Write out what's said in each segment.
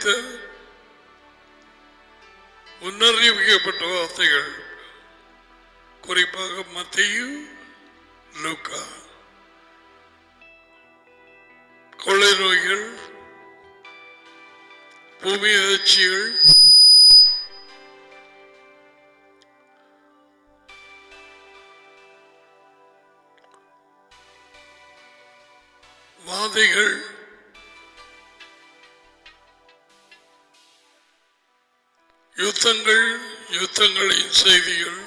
குறித்த முன்னறிவிக்கப்பட்ட வார்த்தைகள், குறிப்பாக மத்தேயு, லூக்கா. கொள்ளை நோய்கள், பூமி அதிர்ச்சிகள், வாதைகள், யுத்தங்கள், யுத்தங்களின் செய்திகள்,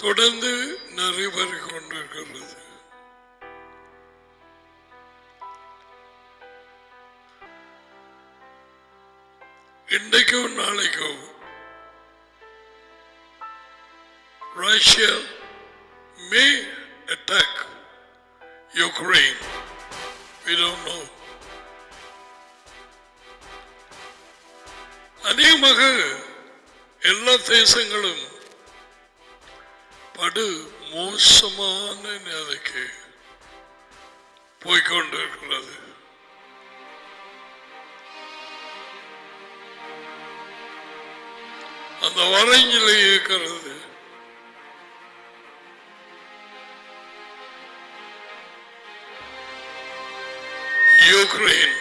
தொடர்ந்து நிறைவேறிக் கொண்டிருக்கிறது. இன்றைக்கோ நாளைக்கோ Russia may attack Ukraine. We don't know. அநேகமாக எல்லா தேசங்களும் படு மோசமான நிலைக்கு போய்கொண்டிருக்கிறது. அந்த வரைஞ்சிலே இருக்கிறது. யுக்ரைன்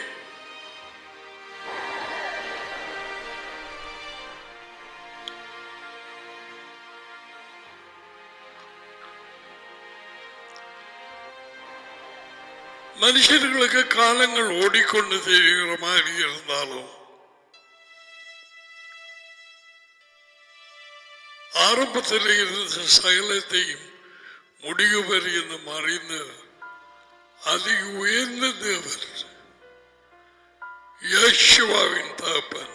மனுஷர்களுக்கு காலங்கள் ஓடிக்கொண்டு தெரிகிற மாதிரி இருந்தாலும் ஆரம்பத்தில் இருந்த சகலத்தையும் முடிவு பெறுகின்ற மறைந்த அதி உயர்ந்த தேவர் யேசுவாவின் தகப்பன்,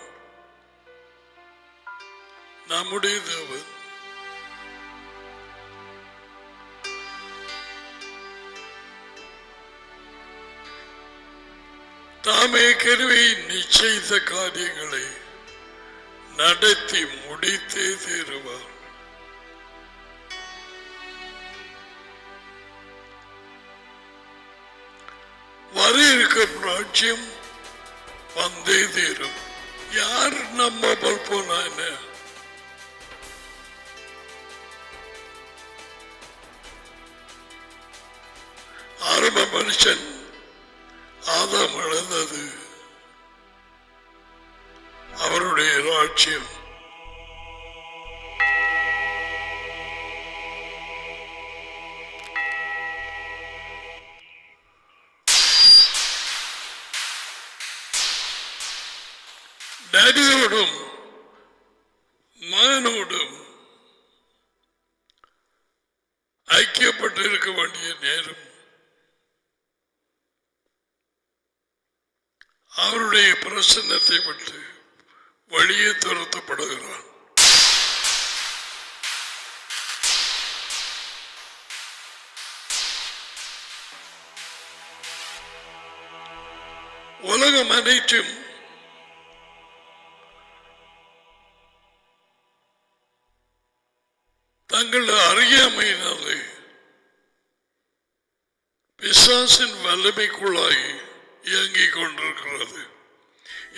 நம்முடைய தேவன். தாமே கருவை நிச்சயித்த காரியங்களை நடத்தி முடித்தே தீருவார். வர இருக்கும் ராஜ்யம் வந்தே தீரும். யார் நம்பாமல் போனா என்ன? ஆரம்ப மனுஷன் ஆதாம் இழந்தது அவருடைய ராஜ்யம். டேடியோடும் மகனோடும் ஐக்கியப்பட்டு இருக்க வேண்டிய நேரம் அவருடைய பிரசன்னத்தை விட்டு வெளியே துரத்தப்படுகிறான். உலகம் அனைத்தும் தங்கள் அறியாமையினாலே பிசாசின் வல்லமைக்குள்ளாய் இயங்கிக் கொண்டிருக்கிறது.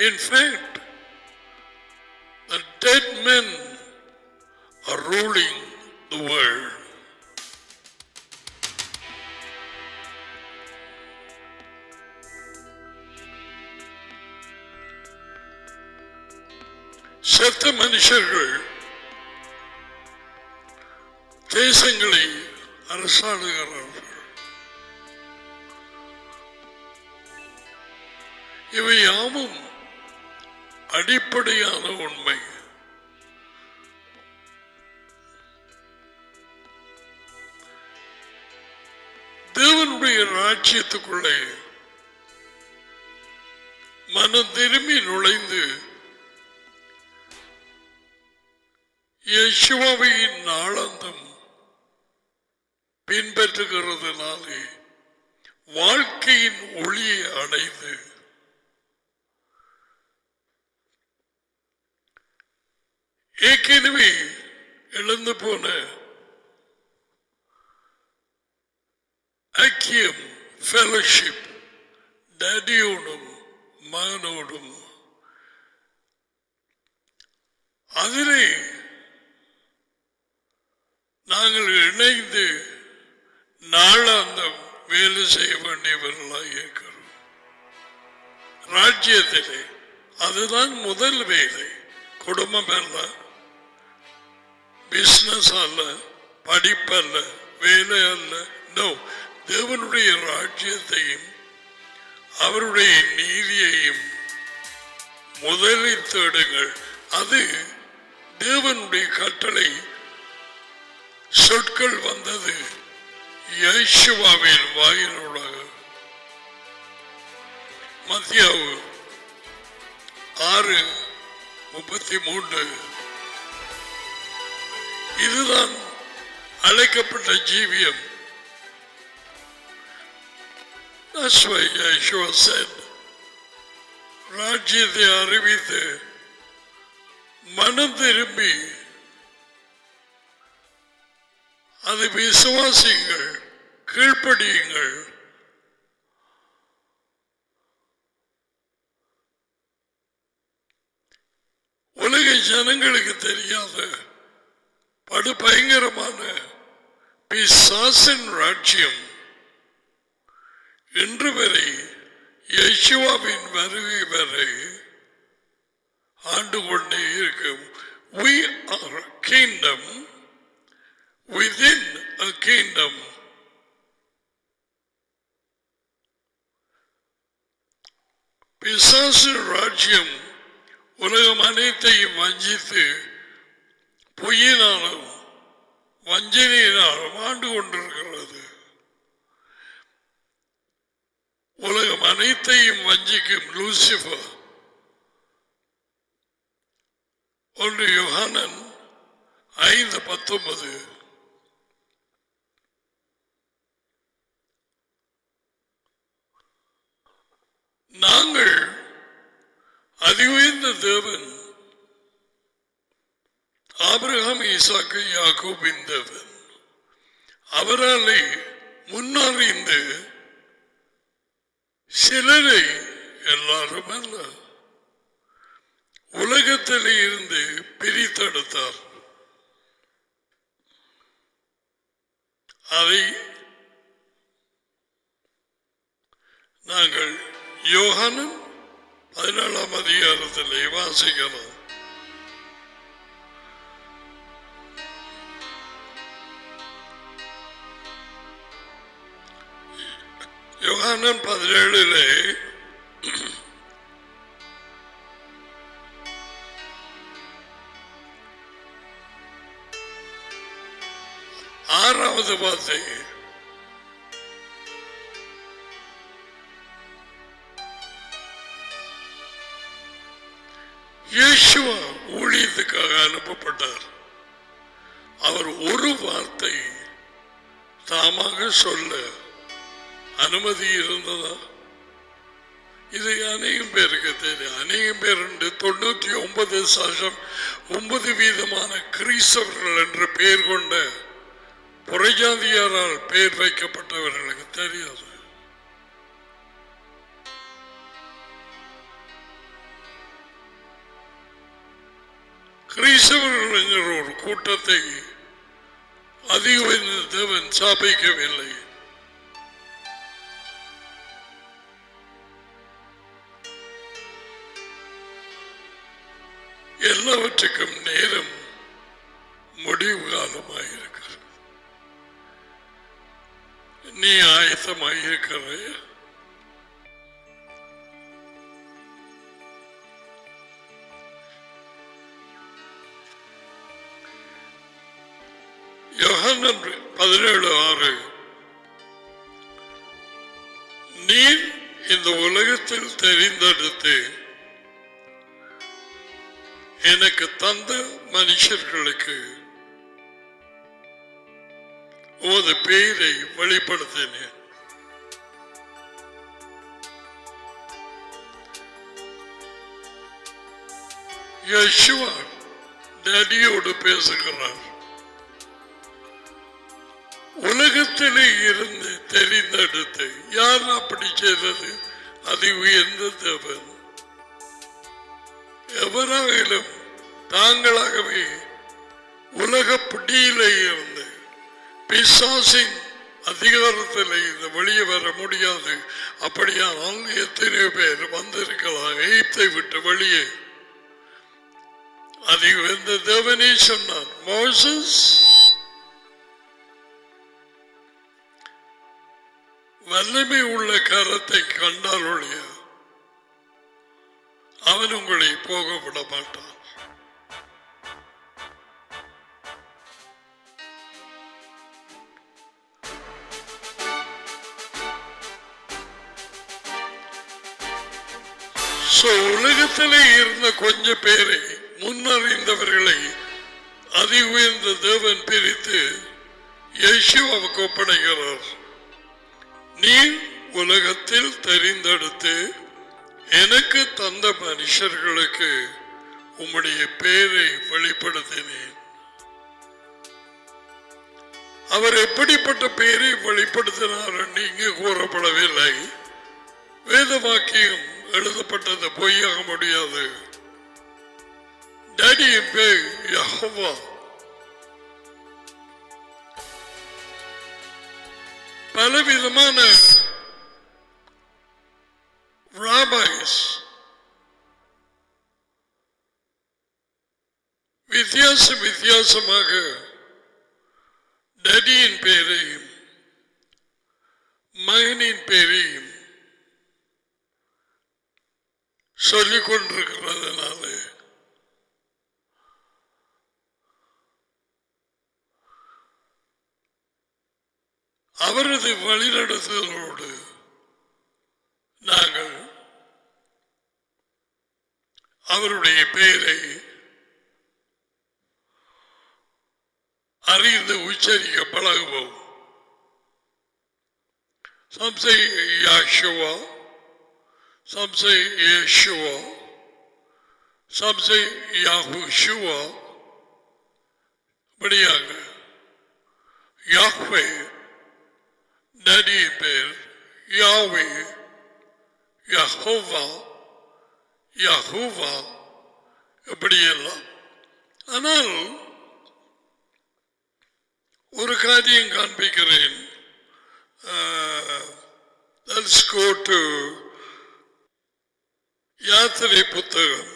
In fact, the dead men are ruling the world. செத்த மனுஷர்கள் தேசங்களை அரசாளுகிறார்கள். இவை யாவும் அடிப்படையான உண்மை. தேவனுடைய ராஜ்யத்துக்குள்ளே மனம் திரும்பி நுழைந்து யேசுவாவின் நாளாந்தம் பின்பற்றுகிறதுனாலே வாழ்க்கையின் ஒளியை அடைந்து ஏற்கனவே இழந்து போன ஐக்கியம், ஃபெலோஷிப், டேடியோடும் மகனோடும். அதிலே நாங்கள் இணைந்து நாளாந்தம் வேலை செய்ய வேண்டியவர்களாக இருக்கிறோம். ராஜ்யத்திலே அதுதான் முதல் வேலை. குடும்பம் அல்ல, பிசினஸ் அல்ல, படிப்பல்ல, வேலை அல்ல. நோ, தேவனுடைய ராஜ்யத்தையும் அவருடைய நீதியையும் முதலில் தேடுங்கள். அது தேவனுடைய கட்டளை. சொற்கள் வந்தது யேசுவாவின் வாயினூடாக. மத்தியாவு 6:33. இதுதான் அழைக்கப்பட்ட ஜீவியம். That's why Yeshua said, ராஜ்யத்தை அறிவித்து மனம் திரும்பி அதை விசுவாசியுங்கள், கீழ்ப்படியுங்கள். உலக ஜனங்களுக்கு தெரியாத படு பயங்கரமான பிசாசின் ராஜ்யம் இன்று வரை யேசுவாவின் வருகை வரை ஆண்டு கொண்டே இருக்கும். We are a kingdom within a kingdom. பிசாசு ராஜ்யம் உலகம் அனைத்தையும் வஞ்சித்து பொய்யினாலும் வஞ்சனையினாலும் ஆண்டு கொண்டிருக்கிறது. உலகம் அனைத்தையும் வஞ்சிக்கும் லூசிபர். 1 யோவான் 5:19. நாங்கள் அதிஉயர்ந்த தேவன், ஆபிரகாம், ஈசாக்கு, யாக்கோபின் தேவன், அவராலே முன்னறிந்து சிலரை, எல்லாரும் அல்ல, உலகத்திலே இருந்து பிரித்தெடுத்தார். அதை நாங்கள் யோவான் 17ஆம் அதிகாரத்திலே வாசிக்கலாம். யோவான் 17 6வது வார்த்தை. யேசுவா ஊழியத்துக்காக அனுப்பப்பட்டார். அவர் ஒரு வார்த்தை தாமாக சொல்ல அனுமதி இருந்ததா? இது அநேகம் பேருக்கு தெரியும். அநேகம் பேர் 99% கிறிஸ்தவர்கள் என்று பெயர் கொண்ட புறஜாதியாரால் பெயர் வைக்கப்பட்டவர்களுக்கு தெரியாது. கிறிஸ்தவர்கள் என்கிற ஒரு கூட்டத்தை அதிக தேவன் சாபிக்கவில்லை. எல்லாவற்றுக்கும் நேரம் முடிவு காலமாயிருக்கிறது. நீ ஆயத்தமாயிருக்கிறாய்? யோவான் 17:6. நீர் இந்த உலகத்தில் தெரிந்தெடுத்து எனக்கு தந்த மனுஷர்களுக்கு உமது பெயரை வெளிப்படுத்தினேன். யேசுவா டேடியோடு பேசுகிறார். உலகத்திலே இருந்து தெரிந்தெடுத்து யார் அப்படி செய்தது? அது உயர்ந்த தேவன். எவராயிலும் தாங்களாகவே உலக பிடியிலே இருந்து பிசாசின் அதிகாரத்தில் இந்த வெளியே வர முடியாது. அப்படியானால் எத்தனையோ பேர் வந்திருக்கலாம் எகிப்தை விட்டு வெளியே. அது எந்த தேவனே சொன்னார், மோசஸ் வல்லமை உள்ள கரத்தை கண்டால் ஒழிய அவன் உங்களை போக விட மாட்டான். உலகத்திலே இருந்த கொஞ்ச பேரை முன்னறிந்தவர்களை அதி உயர்ந்த தேவன் பிரித்து இயேசுவுக்கு ஒப்படைக்கிறார். நீ உலகத்தில் தெரிந்தெடுத்து எனக்கு தந்த மனுஷர்களுக்கு உம்முடைய பெயரை வெளிப்படுத்தினேன். அவர் எப்படிப்பட்ட பெயரை வெளிப்படுத்தினார் என்று இங்கு கூறப்படவில்லை. வேத வாக்கியம் எழுதப்பட்டது பொய்யாக முடியாது. டேடியின் பேர் யெகோவா. பலவிதமான ராபைஸ் வித்தியாசமாக டேடியின் பேரையும் மகனின் பேரையும் சொல்லிக் கொண்டிருக்கிறதுனால அவரது வழிநடத்துதலோடு நாங்கள் அவருடைய பெயரை அறிந்து உச்சரிக்க பழகுவோம். Some say Yahshua, some say Yeshua, some say Yahushua. படியாக யாஹ்வே டேடி பேர், யாவே, யெகோவா, யெகோவா, எப்படியெல்லாம். ஆனால் ஒரு காரியம் காண்பிக்கிறேன். Let's go to யாத்திரை புத்தகம்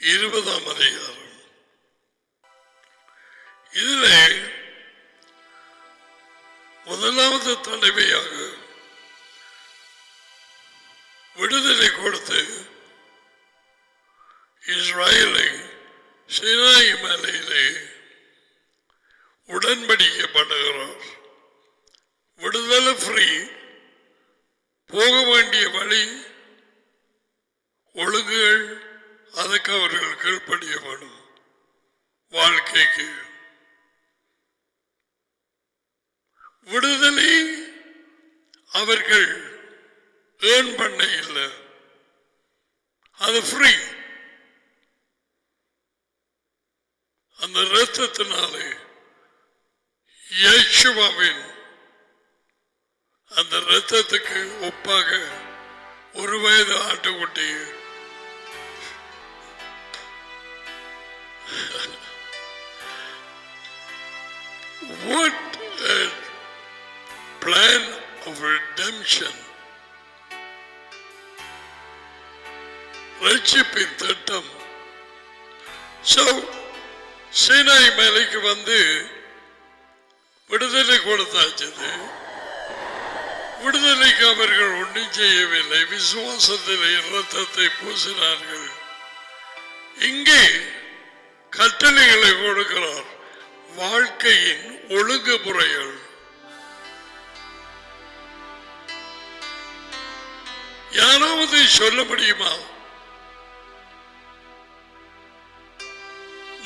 20ஆம் அதிகாரம். இதிலே முதலாவது தலைமையாக விடுதலை கொடுத்து இஸ்ரவேலை சீனாய் மலையிலே உடன்படிக்கப்படுகிறார். விடுதலை ஃப்ரீ, போக வேண்டிய வழி ஒழுங்குகள், அதுக்கு அவர்கள் கீழ்ப்படிய வேண்டும். வாழ்க்கைக்கு விடுதலை அவர்கள் ஏர்ன் பண்ண இல்லை, அது ஃப்ரீ. அந்த இரத்தத்தினாலே இயேசுவின் அந்த இரத்தத்துக்கு ஒப்பாக ஒரு வயது ஆட்டுக்குட்டி what a plan of redemption. ரட்சிப்பின் திட்டம். So சீனாய் மலைக்கு வந்து விடுதலை கொடுத்தாச்சு. விடுதலைக்கு அவர்கள் ஒன்றும் செய்யவில்லை, விசுவாசத்தில் இரத்தத்தை பூசினார்கள். இங்கே கட்டளைகளை கொடுக்கிறார், வாழ்க்கையின் ஒழுங்குமுறைகள். யாராவது சொல்ல முடியுமா?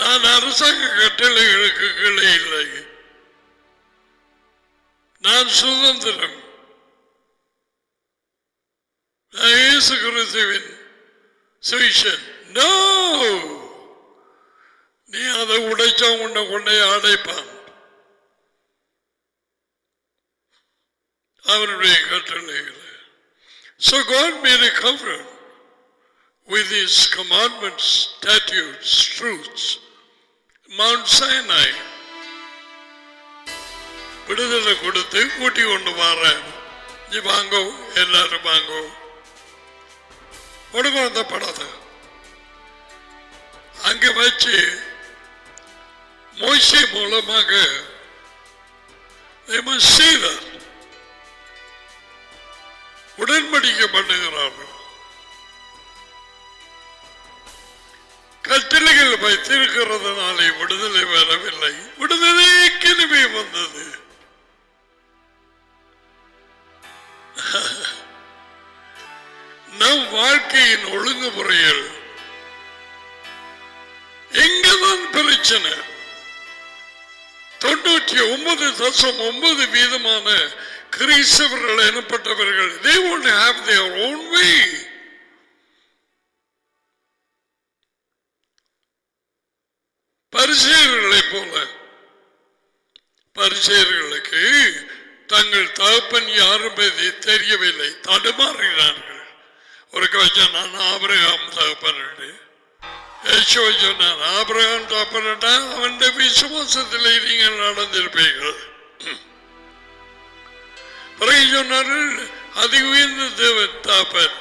நான் அரசாங்க கட்டளைகளுக்கு கீழே இல்லை, நான் சுதந்திரம். இயேசு கிறிஸ்துவின் சுவிசேஷம். No, நீ அதை உடைச்சா உன்னை கொண்டே அடைப்பான். அவருடைய கட்டளைகள். So God made a covenant with His commandments, statutes, truths. Mount Sinai. விடுதலை கொடுத்து கூட்டி கொண்டு வர நீ வாங்கோ, எல்லாரும் வாங்கோ, ஒடுக்கப்படாத அங்க வச்சு மோசே மூலமாக உடன்படிக்கை பண்ணுகிறார்கள். கட்டளைகள் வைத்திருக்கிறதுனாலே விடுதலை வரவில்லை, விடுதலை கிருபை வந்தது. நம் வாழ்க்கையின் ஒழுங்குமுறையில் எங்கதான் பிரச்சனை? 99.9% கிறிஸ்தவர்கள் எனப்பட்டவர்கள் they won't have their own way. பரிசேயர்களைப் போல பரிசேயர்களுக்கு தங்கள் தகப்பன் யாரும் தெரியவில்லை, தடுமாறுகிறார்கள். ஒரு கவச்சா நான் ஆபிரகாம் தகப்பன் சொன்னார், ஆபிரகாம் தகப்பன்டா அவன் விசுவாசத்தில் நீங்கள் நடந்திருப்பீர்கள். பிறகு சொன்னார்கள் அதி உயர்ந்த தேவன் தகப்பன்.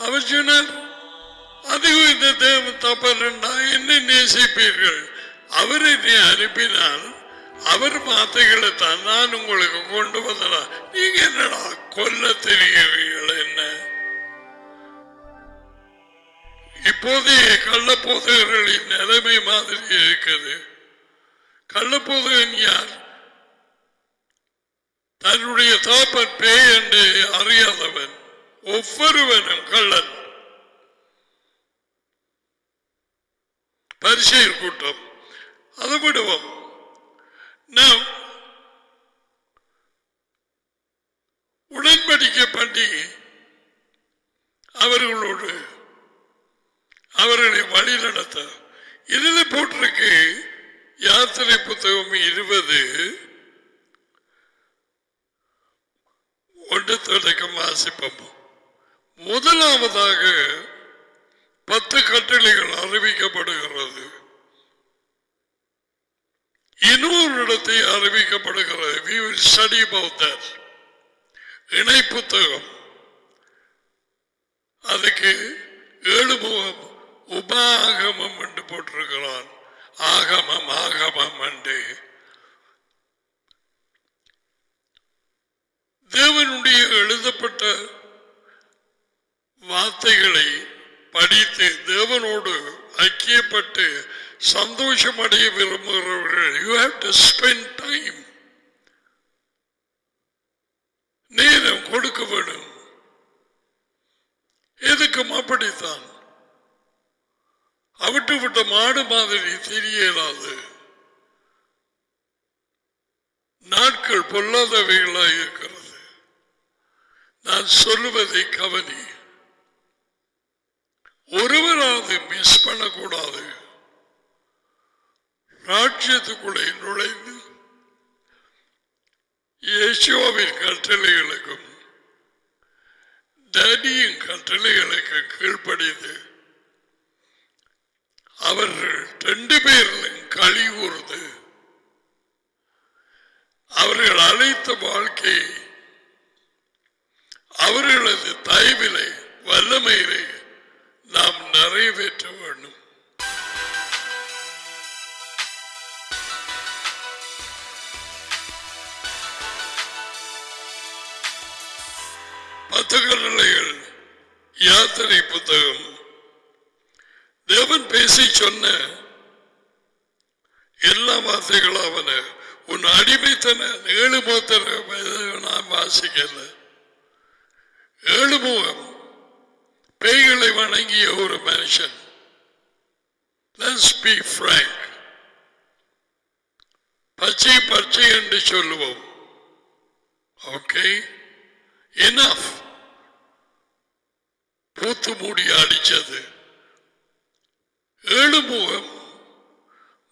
அவர் சொன்னார் அதி உயர்ந்த தேவன் தகப்பன் என்ன நேசிப்பீர்கள், அவரை நீ அனுப்பினால் அவர் வார்த்தைகளை தான் நான் உங்களுக்கு கொண்டு வந்தா, நீங்க என்னடா கொல்ல தெரிகிறீர்கள்? என்ன இப்போதைய கள்ளப்போதகர்களின் நிலைமை மாதிரி இருக்குது. கள்ளப்போதகன் யார்? தன்னுடைய தாப்பன் பேய் என்று அறியாதவன், ஒவ்வொருவனும் கள்ளன். பரிசேயர் கூட்டம் அதை விடுவோம். நாம் உடன்படிக்கை பண்ணி அவர்களோடு அவர்களை வழி நடத்த இதில் போட்டிருக்கு. யாத்திரை புத்தகம் 20 வாசிப்போம். முதலாவதாக 10 கட்டளைகள் அறிவிக்கப்படுகிறது. இன்னொரு இடத்தை அறிவிக்கப்படுகிறது. We will study about that. இணை புத்தகம் அதுக்கு 7 முகம் உபாகமம் என்று போட்டிருக்கிறான். ஆகமம் ஆகமம் என்று தேவனுடைய எழுதப்பட்ட வார்த்தைகளை படித்து தேவனோடு ஐக்கியப்பட்டு சந்தோஷம் அடைய விரும்புகிறவர்கள் you have to spend time, நேரம் கொடுக்க வேண்டும். எதுக்கும் அப்படித்தான். அவிட்டு விட்ட மாடு மாதிரி தெரியலாது. நாட்கள் பொல்லாதவைகளாக இருக்கிறது. நான் சொல்லுவதை கவனி. ஒருவராது மிஸ் பண்ணக்கூடாது. ராஜ்யத்துக்குள்ளே நுழைந்து இயேசுவின் கட்டளைகளுக்கும் டேடியின் கட்டளைகளுக்கும் கீழ்ப்படிந்து அவர்கள் 2 பேரிலும் களி கூர்ந்து அவர்கள் அழைத்த வாழ்க்கை அவர்களது தயவிலே வல்லமையிலே நாம் நிறைவேற்ற வேண்டும். கட்டளைகள் யாத்திரை புத்தகம் தேவன் பேசி சொன்ன எல்லா வார்த்தைகளாவன உன் அடிமைத்தன 7 முகத்தர நான் வாசிக்கல. 7 முகம் பேய்களை வணங்கிய ஒரு மனுஷன். Let's be frank. பச்சை பச்சை என்று சொல்லுவோம். Okay, enough. பூத்து மூடி அடிச்சது 7 முகம்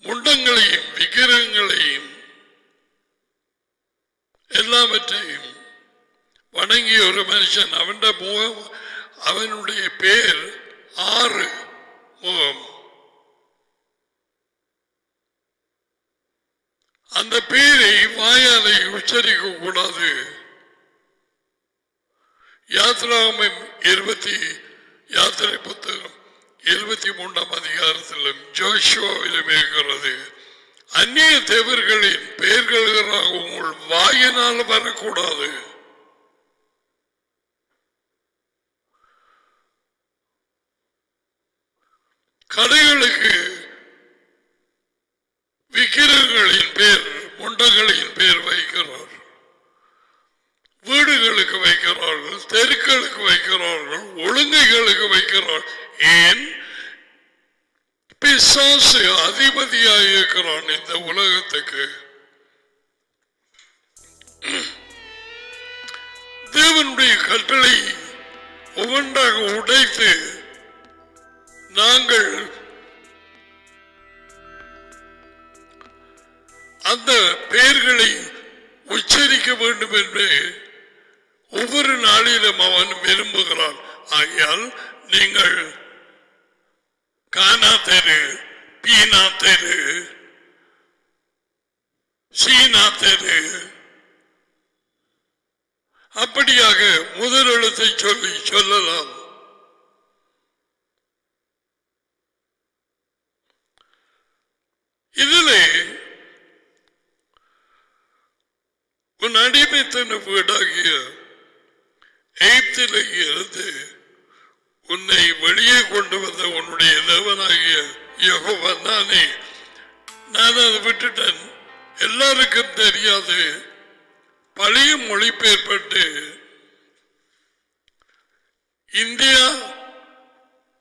முண்டங்களையும் விக்கிரகங்களையும் எல்லாவற்றையும் வணங்கிய ஒரு மனுஷன், அவனுடைய பேர் 6 முகம். அந்த பேரை வாயாலை உச்சரிக்க கூடாது. யாத்திரை புத்தகம் 23ஆம் அதிகாரத்திலும் ஜோஷுவாவிலும் இருக்கிறது. அந்நிய தேவர்களின் பெயர்களாக உங்கள் வாயினால் வரக்கூடாது. கடைகளுக்கு விக்கிரகங்களின் பேர், முண்டங்களின் பேர் வைக்கிறார். வீடுகளுக்கு வைக்கிறார்கள், தெருக்களுக்கு வைக்கிறார்கள், ஒழுங்கைகளுக்கு வைக்கிறார்கள். ஏன்? பிசாசு அதிபதியாக இருக்கிறான் இந்த உலகத்துக்கு. தேவனுடைய கட்டளை ஒவ்வொன்றாக உடைத்து நாங்கள் அந்த பெயர்களை உச்சரிக்க வேண்டும் என்று ஒவ்வொரு நாளிலும் அவன் விரும்புகிறான். ஆகையால் நீங்கள் கானா தெரு, பீனா தெரு, சீனா தெரு, அப்படியாக முதல் எழுத்தை சொல்லலாம். இதிலே உன் அடிமைத்தன வீடாகிய எகிப்திலே இருந்து உன்னை வெளியே கொண்டு வந்த உன்னுடைய தேவனாகிய யெகோவா நானே. நான் அதை விட்டுட்டேன். எல்லாருக்கும் தெரியாது. பழைய மொழிபெயர்ப்பட்டு இந்தியா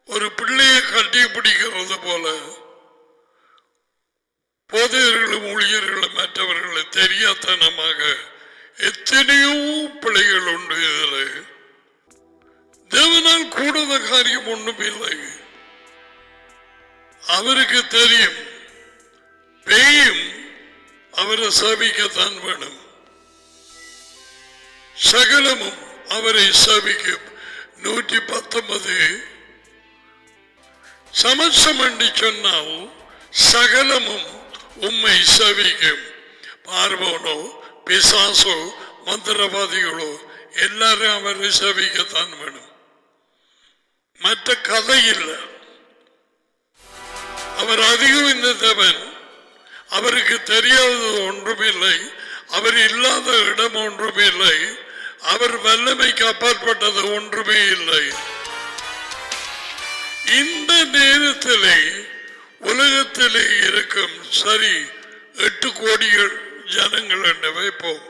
ஒரு பிள்ளையை கட்டி பிடிக்கிறது போல போதையர்களும் ஊழியர்களும் மற்றவர்களை தெரியாதனமாக எத்தனையோ பிள்ளைகள் உண்டு. இதில் தேவனால் கூடாத காரியம் ஒன்றும் இல்லை. அவருக்கு தெரியும். பேயும் அவரை சபிக்கத்தான் வேணும். சகலமும் அவரை சபிக்கும். 119 சமசம் என்று சொன்னால் சகலமும் உம்மை சபிக்கும். பார்வோனோ பிசாசோ மந்திரவாதிகளோ எல்லாரும் அவரை சபிக்கத்தான் வேணும். மற்ற கதை இல்லை. அவர் அதிகம் இந்த தேவன். அவருக்கு தெரியாதது ஒன்றுமில்லை. அவர் இல்லாத இடம் ஒன்றுமில்லை. அவர் வல்லமைக்கு அப்பாற்பட்டது ஒன்றுமே இல்லை. இந்த நேரத்திலே உலகத்திலே இருக்கும் சரி 8 கோடிகள் ஜனங்கள் என்று வைப்போம்.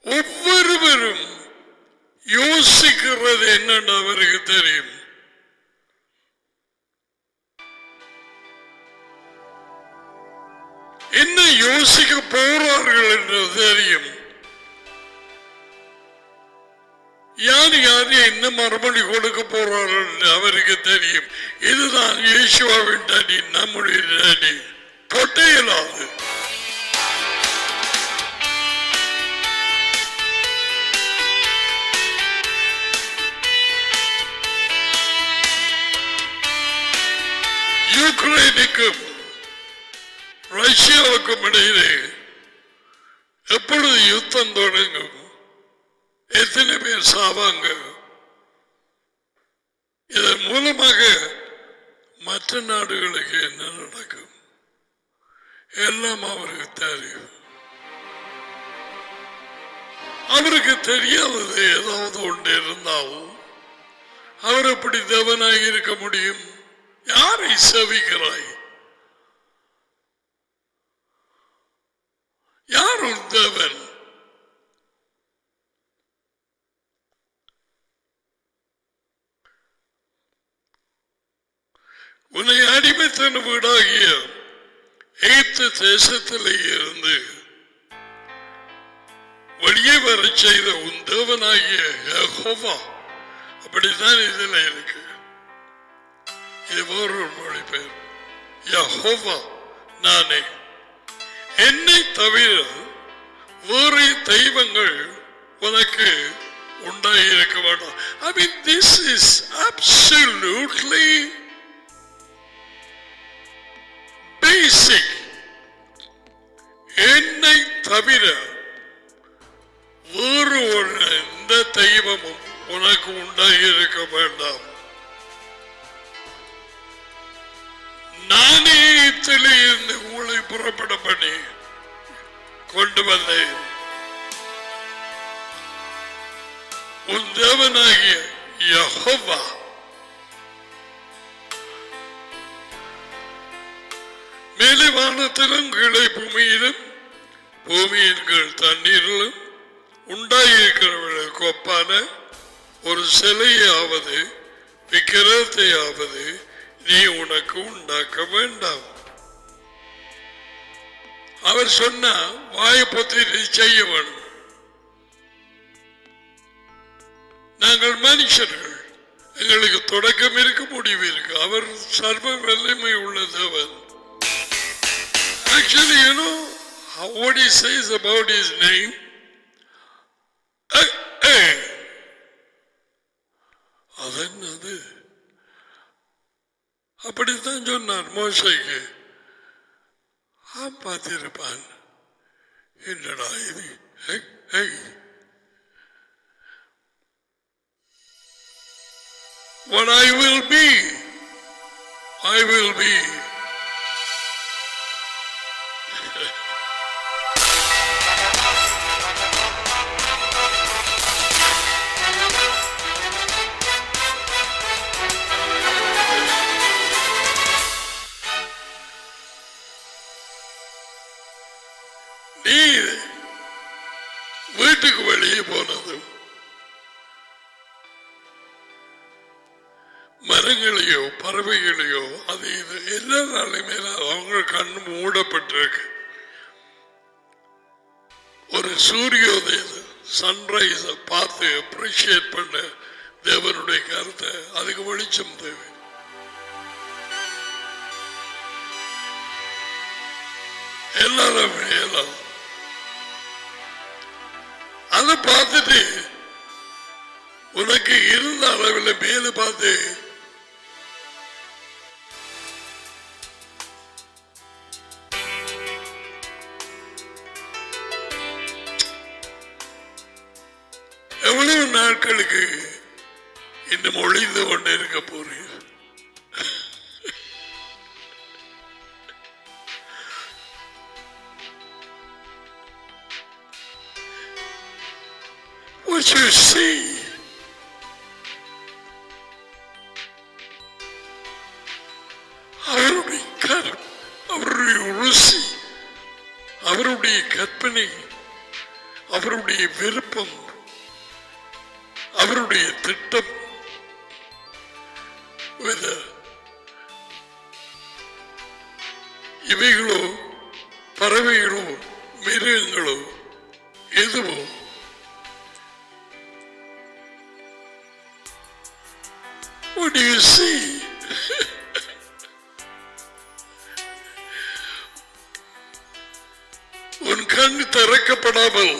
ஒவ்வொருவரும் யோசிக்கிறது என்னன்னு அவருக்கு தெரியும். என்ன யோசிக்க போறார்கள் என்று தெரியும். யார் யாரு என்ன மறுமொழி கொடுக்க போறார்கள் என்று அவருக்கு தெரியும். இதுதான் இயேசுவின் டாடி, நம்முடைய டாடி. தொட்டையிலாது யுக்ரைனுக்கும் ரஷ்யாவுக்கும் இடையிலே எப்பொழுது யுத்தம் தொடங்கும்? எத்தனை பேர் சாவாங்க? இதன் மூலமாக மற்ற நாடுகளுக்கு என்ன நடக்கும் எல்லாம் அவருக்கு தெரியும். அவருக்கு தெரியாதது ஏதாவது ஒன்று இருந்தாலும் அவர் எப்படி தேவனாக இருக்க முடியும்? யாரை சேவிக்கிறாய்? யார் உன் தேவன்? உன்னை அடிமைத்தன வீடாகிய எகிப்து தேசத்திலே இருந்து வெளியே வர செய்த உன் தேவனாகிய யெகோவா. அப்படித்தான் இதுல இருக்கு. இது வேறொரு மொழி பெயர். யெகோவா நானே, என்னை தவிர வேறு தெய்வங்கள் உனக்கு உண்டாயிருக்க வேண்டாம். I mean, this is absolutely basic. என்னை தவிர வேறு எந்த தெய்வமும் உனக்கு உண்டாயிருக்க வேண்டாம். நானே இருந்து உங்களை புறப்பட பண்ணி கொண்டு வந்தேன். உன் தேவனாகிய யெகோவா மேலே வானத்திலும் கீழே பூமியிலும் பூமியின் கீழ் தண்ணீரிலும் உண்டாயிருக்கிறவர்களுக்கு ஒப்பான ஒரு சிலையாவது விக்கிரகத்தையாவது நீ உனக்கு உண்டாக்க வேண்டாம். அவர் சொன்ன வாயை பொத்தி செய்ய வேணும். நாங்கள் மனுஷர்கள், எங்களுக்கு தொடக்கம் இருக்கு, முடிவு இருக்கு. அவர் சர்வ வல்லமை உள்ள தேவன். Actually, you know what he says about his name? அதென்னது? அப்படித்தான் சொன்னார் மோசேக்கு. பார்த்திருப்பான், என்னடா இது? What I will be, I will be. நீ வீட்டுக்கு வெளியே போனது மரங்களையோ பறவைகளையோ அது இது எல்லா நாளுமே அவங்க கண்ணு மூடப்பட்டிருக்கு. ஒரு சூரியோதய சன்ரைஸ பார்த்து அப்ரிஷியேட் பண்ண தேவனுடைய கருத்தை, அதுக்கு வெளிச்சம் தேவை. எல்லாரும் அதை பார்த்துட்டு உனக்கு இருந்த அளவில் மேல பார்த்து எவ்வளவு நாட்களுக்கு இன்னும் ஒளிந்து கொண்டு இருக்க போறீங்க? What you see, அவருடைய கரம், அவருடைய ருசி, அவருடைய கற்பனை, அவருடைய விருப்பம், அவருடைய திட்டம், இவைகளோ பறவைகளோ மிருகங்களோ எதுவோ what do you see? உன் கண் திறக்கப்படாமல்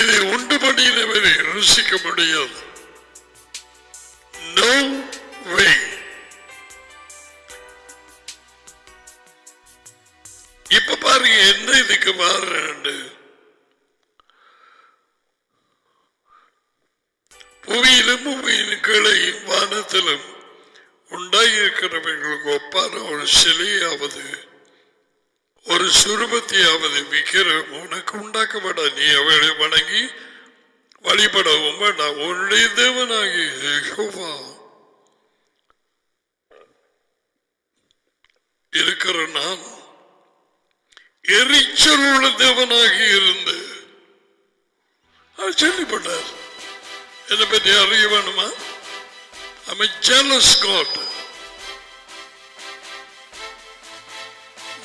இதை உண்டு பண்ணினவரை ருசிக்க முடியாது. No way. இப்ப பாருங்க என்ன இதுக்கு மாறு. புவியிலும் பூமியின் கீழையும் வானத்திலும் உண்டாயிருக்கிறவர்களுக்கு ஒப்பான ஒரு சிலையாவது ஒரு சுரூபத்தையாவது விக்கிரகம் உனக்கு உண்டாக்க வேண்டாம். நீ அவளை வணங்கி வழிபடவும் வேண்டாம். உன்னுடைய தேவனாகி யெகோவா இருக்கிற நான் எரிச்சல் உள்ள தேவனாகி இருந்து சொல்லப்பட்டார். என்னை பற்றி அறிய வேணுமா? I'm a jealous God.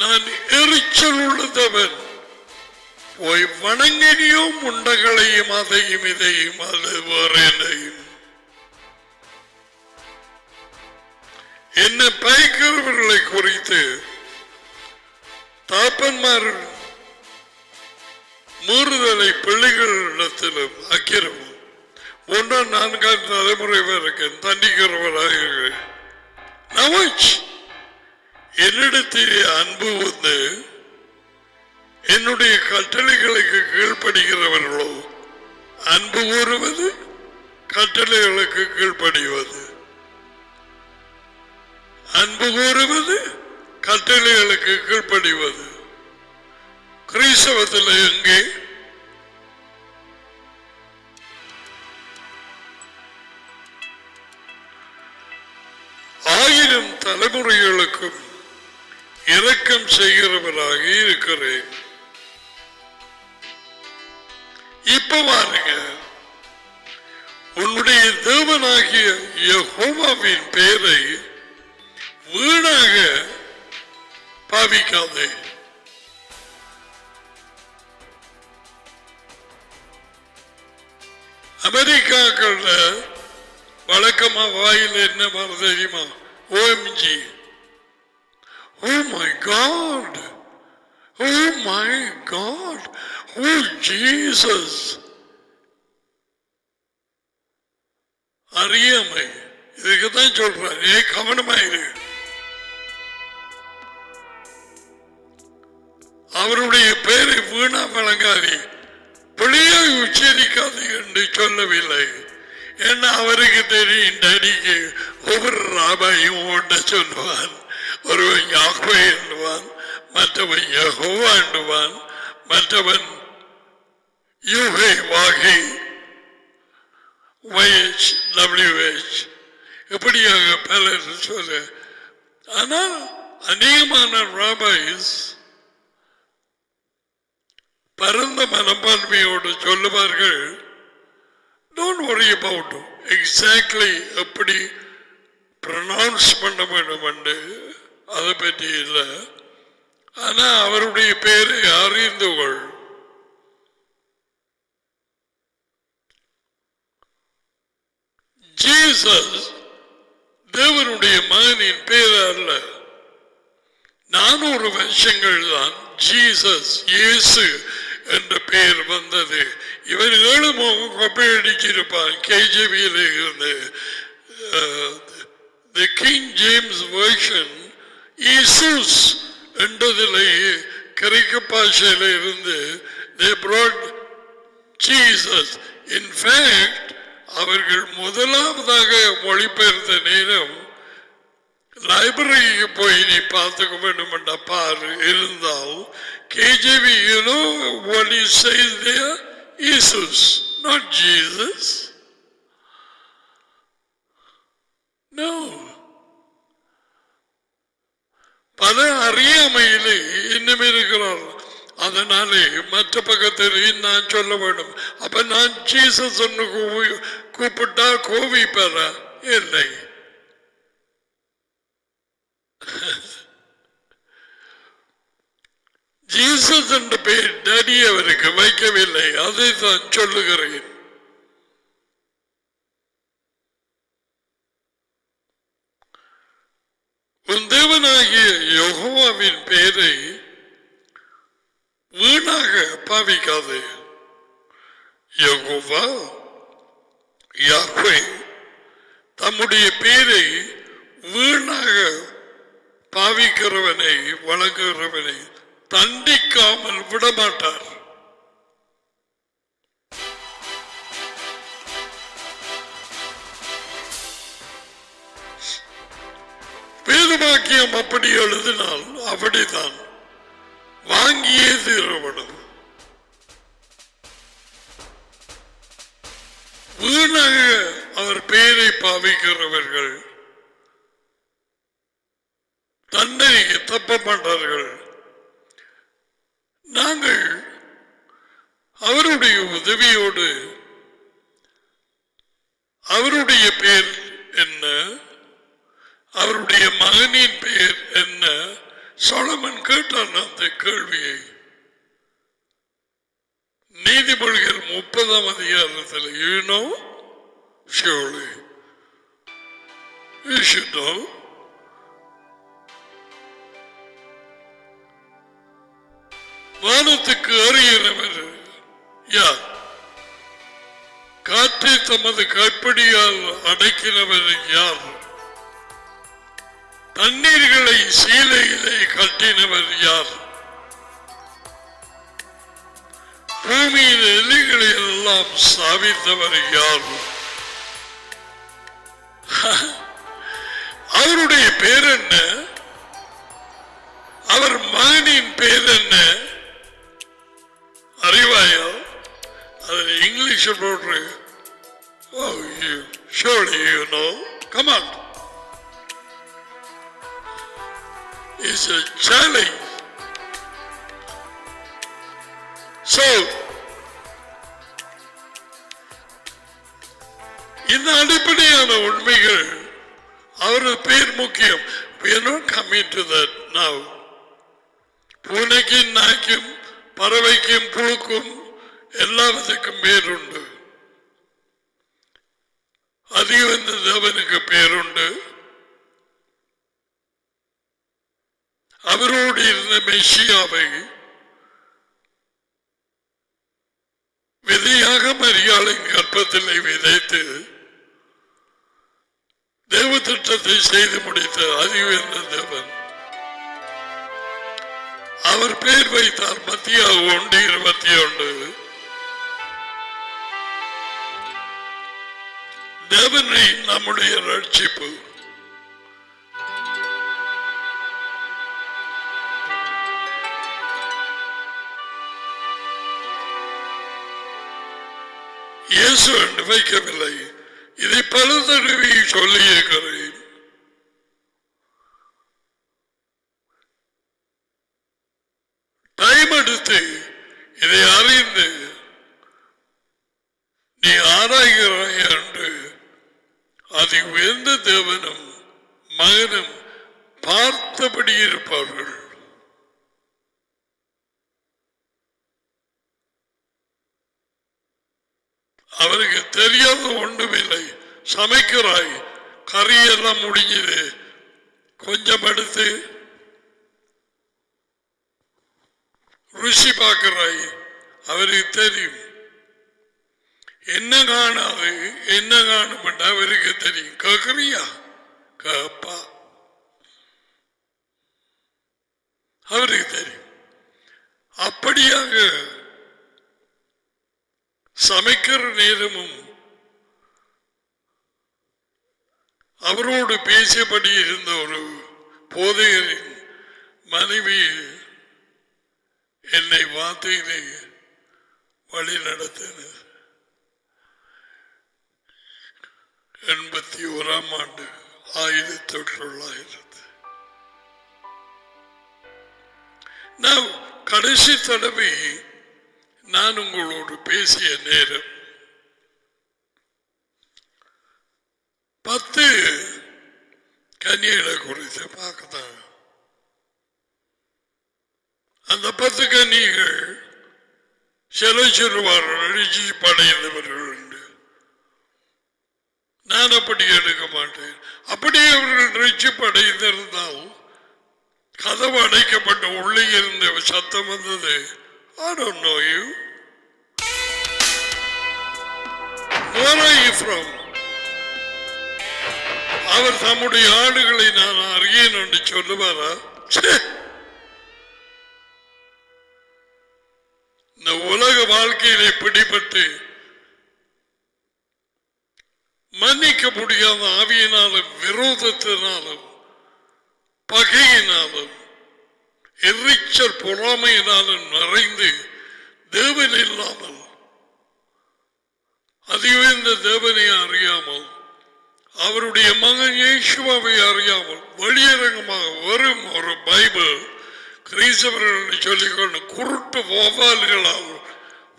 நான் எரிச்சல் உள்ள தேவன். போய் வணங்கினியோ முண்டங்களையும் அதையும் இதையும் அல்லது வேற எதையும் என்னை பயக்கிறவர்களை குறித்து தாப்பன்மார் மூறுதலை பிள்ளைகளிடத்திலும் அக்கிரமும் 1 4 தலைமுறை வரைக்கும் தண்டிக்கிறவராக என்னிடத்திலே அன்பு வந்து என்னுடைய கட்டளைகளுக்கு கீழ்ப்படுகிறவர்களோ அன்பு கூறுவது கட்டளைகளுக்கு கீழ்ப்படிவது அன்பு கூறுவது கட்டளைகளுக்கு கீழ்ப்படிவது கிறிஸ்தவத்தில் எங்கே ஆயிரம் தலைமுறைகளுக்கும் இரக்கம் செய்கிறவராக இருக்கிறேன். இப்ப பாருங்க, உன்னுடைய தேவனாகிய யெகோவாவின் பெயரை வீணாக பாவிக்காதே. அமெரிக்காக்கள் வழக்கமா வாயில் என்ன வர தெரியுமா? OMG, oh my God, oh my God, oh Jesus. அறியாமை. இதுக்குதான் சொல்றேன், ஏ கவனமாயிரு. அவருடைய பெயரை வீணா வழங்காதே, பிழையை உச்சரிக்காது என்று சொல்லவில்லை. ஏன்னா அவருக்கு தெரியும், டடிக்கு ஒவ்வொரு ராபாயும் ஓட்ட சொல்லுவான். ஒருவன் யாஹ்வே என்றுவான், மற்றவன் யெகோவா என்றுவான், மற்றவன் யூஹே வாகை YH WH எப்படியாக பலர் சொல்ல. ஆனால் அநேகமான ராபாய்ஸ் பரந்த மனப்பான்மையோடு சொல்லுவார்கள், don't worry about exactly எப்படி ப்ரொனவுன்ஸ் பண்ண வேண்டும் என்று, அதை பற்றி இல்லை. ஆனா அவருடைய பேரை அறிந்து கொள். ஜீசஸ் தேவனுடைய மகனின் பேர் அல்ல. 400 வருஷங்கள் தான் ஜீசஸ் இயேசு என்ற பெயர் வந்தது. இவர் 7 முகம் கொப்பையடிச்சிருப்பான். KJVயில் இருந்து the King James version இயேசுஸ் என்றதிலே கிரேக்க பாஷையில இருந்து they brought Jesus. In fact அவர்கள் முதலாவதாக மொழிபெயர்த்த நேரம் லைப்ரரிக்கு போய் நீ பார்த்துக்க வேண்டும் என்ற பாரு இருந்தால் KJV, you know what he says there? Jesus, not Jesus. No. பல அறியாமையிலே இன்னும் இருக்கிறார். அதனாலே மற்ற பக்கத்தில் நான் சொல்ல வேண்டும். அப்ப நான் ஜீசஸ் கூப்பிட்டா கோவி பெற இல்லை. ஜீசஸ் என்ற பெயர் டடி அவருக்கு வைக்கவில்லை. அதை தான் சொல்லுகிறேன். உன் தேவனாகிய யெகோவாவின் பெயரை வீணாக பாவிக்காதே. யெகோவா யாஹ்வே தம்முடைய பெயரை வீணாக பாவிக்கிறவனை வழங்குகிறவனை தண்டிக்காமல் விடமாட்டார். வேதவாக்கியம் அப்படி எழுதினால் அப்படித்தான் வாங்கியே தீரப்படும். வீணாக அவர் பெயரை பாவிக்கிறவர்கள் தண்டனைக்கு தப்ப மாட்டார்கள். நாங்கள் அவருடைய உதவியோடு அவருடைய பெயர் என்ன, அவருடைய மகனின் பெயர் என்ன, சொலமன் கேட்டான் அந்த கேள்வியை. நீதிமொழிகள் 30ஆம் அதிகாரத்தில் you know surely you should know வானத்துக்கு ஏறுகிறவர் யார்? காற்றை தமது கைப்படியால் அடைக்கிறவர் யார்? தண்ணீர்களை சீலையிலே கட்டினவர் யார்? பூமியின் எல்லைகளை எல்லாம் ஸ்தாபித்தவர் யார்? அவருடைய பேர் என்ன? அவர் மகனின் பேர் என்ன? அறிவாயா? அது இங்கிலீஷ் போட்டு. Oh, surely you know. Come on. It's a challenge. So, இந்த அடிப்படையான உண்மைகள் அவரது பேர் முக்கியம். We are not coming to that now. பூனைக்கும் நாய்க்கும் பறவைக்கும் புழுக்கும் எல்லாத்துக்கும் பேருண்டு. அதிகம் இந்த தேவனுக்கு பேருண்டு. அவரோடு இருந்த மெஷியாவை விதையாக மரியாளின் கற்பத்திலே விதைத்து தேவ திட்டத்தை செய்து முடித்த அதிக தேவன். அவர் பேர் வைத்தார் மத்தியா 1:21. தேவனை நம்முடைய ரட்சிப்பு. இயேசு என்று வைக்கவில்லை. இதை பல தடவை சொல்லியிருக்கிறேன். டைம் எடுத்து இதை அறிந்து நீ ஆராய்கிறாய் என்று அதை உயர்ந்த தேவனும் மகனும் பார்த்தபடி இருப்பார்கள். அவருக்கு தெரியாத ஒன்றுமில்லை. சமைக்கிறாய், கறியெல்லாம் முடிஞ்சது, கொஞ்சம் எடுத்து ருசி பார்க்கிறாய், அவருக்கு தெரியும். என்ன காணாது என்ன காணும் அவருக்கு தெரியும். கேட்கறியா? கேப்பா, அவருக்கு தெரியும். அப்படியாக சமைக்கிற நேரமும் அவரோடு பேசியபடி இருந்த ஒரு போதையரின் மனைவி என்னை வார்த்தையிலே வழி நடத்தினர். 81ஆம் ஆண்டு 1900. நான் கடைசி தடவை நான் உங்களோடு பேசிய நேரம் 10 கன்னிகளை குறித்து பார்க்கத்தான். அந்த 10 கன்னிகள் சில சொல்லுவார்கள் படையினவர்கள் என்று. நான் அப்படி எடுக்க மாட்டேன். அப்படியே அவர்கள் ரிச்சி படைந்திருந்தால் கதவு அடைக்கப்பட்ட உள்ளே இருந்த சத்தம் வந்தது. I don't know you. Where are you from? அவர் தம்முடைய ஆடுகளை நான் அறியேன் என்று சொல்லுவாரா? இந்த உலக வாழ்க்கையிலே பிடிபட்டு மன்னிக்க முடியாத ஆவியினாலும் விரோதத்தினாலும் பகையினாலும் எரிச்சல் பொறாமையினாலும் நிறைந்து தேவன் இல்லாமல் அதுவே இந்த தேவனை அறியாமல் அவருடைய மகன் இயேசுவை அறியாமல் வெளியரங்கமாக வரும் ஒரு பைபிள் கிறிஸ்தவர்கள் சொல்லிக்கொண்டு குருட்டு வௌவால்களால்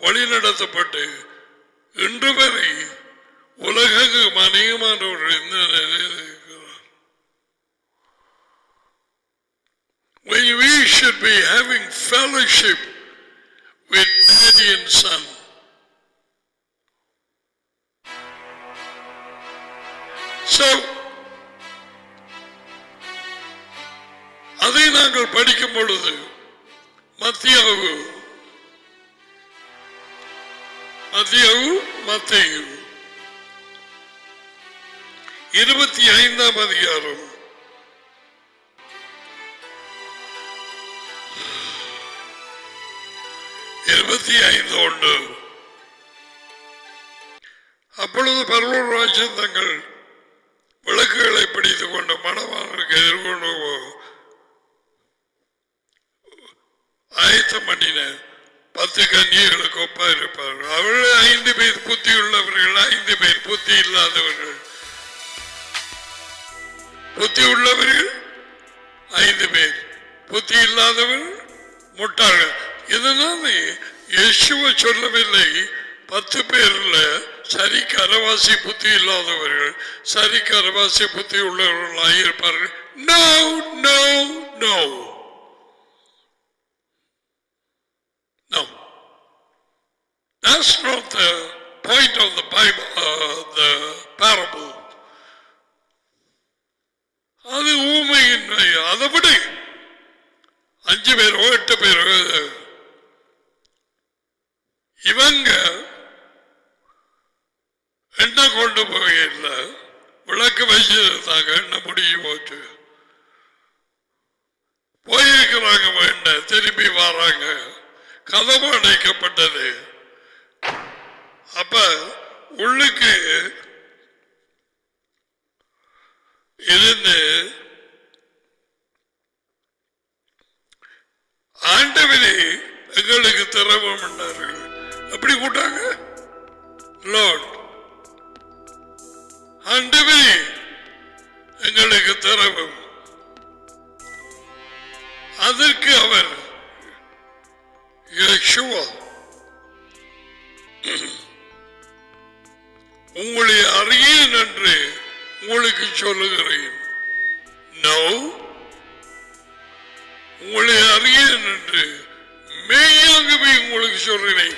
வழிநடத்தப்பட்டு இன்று வரை உலகம் அநேகமானவர்கள் இந்த நிலையில் இருக்கிறார். When we should be having fellowship with daddy and son. So, அதை நாங்கள் படிக்கும் பொழுது மத்தியாவு மத்தேயு 25ஆம் அதிகாரம் 25 அப்பொழுது பரலோக ராஜ்யம் தங்கள் விளக்குகளை பிடித்துக் கொண்ட மணவாளனுக்கு எதிர்கொண்டு ஆயத்தம் பண்ணின 10 கன்னியர்களுக்கு ஒப்பா இருப்பார்கள். அவர்கள் 5 பேர் புத்தி உள்ளவர்கள், 5 பேர் புத்தி இல்லாதவர்கள். புத்தி உள்ளவர்கள் 5 பேர், புத்தி இல்லாதவர்கள் முட்டாள்கள். இதனால் இயேசுவை சொல்லவில்லை 10 பேர்ல சரி கரவாசி புத்தி இல்லாதவர்கள், சரி கரவாசி புத்தி உள்ளவர்களாக இருப்பார்கள். No no no no, that's not the point of the Bible, the parable. அது ஊமையின் அதை விட 5 பேரோ 8 பேரோ இவங்க எண்ணெய் கொண்டு போகல, விளக்கு வச்சிருந்தாங்க, எண்ணெய் முடிஞ்சு போச்சு, போயிருக்கிறாங்க, வேண்ட திரும்பி வராங்க, கதவு அடைக்கப்பட்டது. அப்ப உள்ளுக்கு இருந்து ஆண்டவரே எங்களுக்கு திறவும் என்றார்கள். எப்படி கூட்டாங்க? லார்ட், ஆண்டவரே எங்களுக்கு திறவும். அதற்கு அவர் யெகோவா உங்களை அறியேன் என்று உங்களுக்கு சொல்லுகிறேன். நோ, உங்களை அறியேன் என்று மெய்யாகவே உங்களுக்கு சொல்கிறேன்.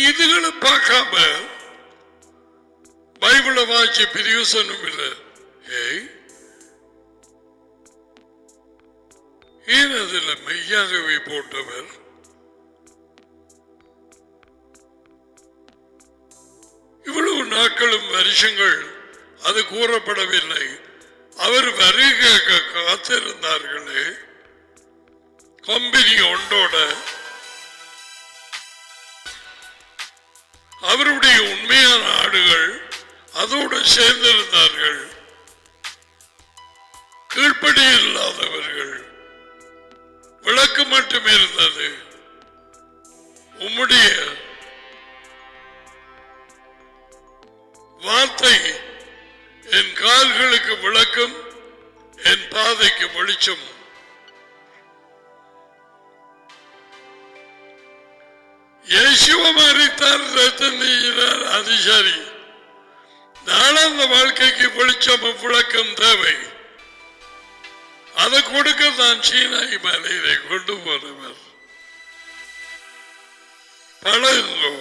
இதுகளை பார்க்காம பைபிளை வாசி பிரயோசனம் இல்லை. ஏன் அதில் மெய்யாகவே போட்டவர்? இவ்வளவு நாட்களும் வருஷங்கள் அது கூறப்படவில்லை. அவர் வருக காத்திருந்தார்களே கம்பெனி ஒன்றோட, அவருடைய உண்மையான ஆடுகள் அதோடு சேர்ந்திருந்தார்கள். கீழ்ப்படி இல்லாதவர்கள், விளக்கு மட்டுமே இருந்தது. உம்முடைய வார்த்தை என் கால்களுக்கு விளக்கும், என் பாதைக்கு வெளிச்சம். இயேசுவ மரித்தார், ரத்தம், அது சரி. நாளாந்த வாழ்க்கைக்கு வெளிச்சமும் விளக்கம் தேவை. அதை கொடுக்க தான் சீனாய் மலையிலே கொண்டு போனவர். பழகுங்கோ.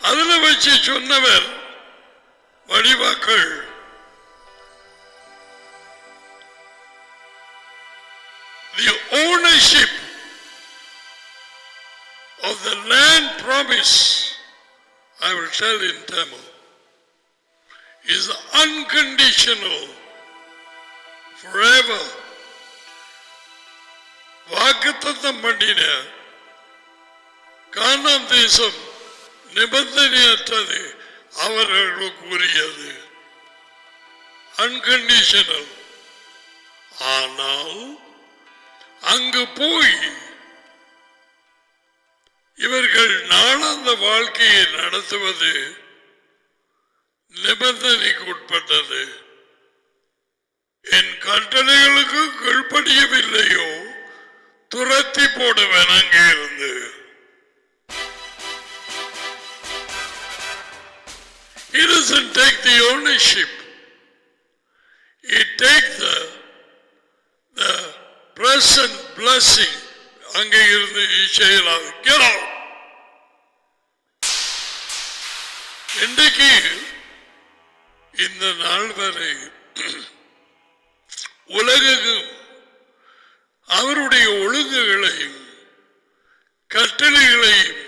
அதுல வச்சு சொன்னவர் வடிவாக்கள். The ownership of the land promise, I will tell in Tamil, is unconditional, forever. வாக்குத்தத்தம் பண்ணின கானான் தேசம் நிபந்தனையற்றது, அவர்களுக்கு உரியது, அன்கண்டிஷனல். ஆனால் அங்கு போய் இவர்கள் நாளாந்த வாழ்க்கையை நடத்துவது நிபந்தனைக்கு உட்பட்டது. என் கட்டளைகளுக்கு கீழ்ப்படியவில்லையோ துரத்தி போடுவேன் அங்கே இருந்து. He doesn't take the ownership. He takes the present blessing. அங்கே இருந்து செய்யலாம். Get out. இன்றைக்கு இந்த நாள் வரை உலகம் அவருடைய ஒழுங்குகளையும் கட்டளைகளையும்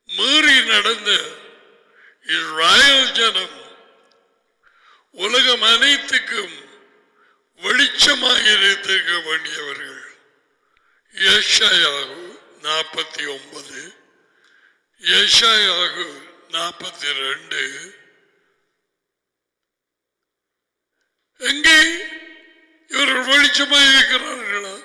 மீறி நடந்த இஸ்ரவேல் ஜனம் உலகம் அனைத்துக்கும் வெளிச்சமாக இருக்க வேண்டியவர்கள். எசாயாகு 49, எசாயாகு 42. எங்கே இவர்கள் வெளிச்சமாக இருக்கிறார்களா?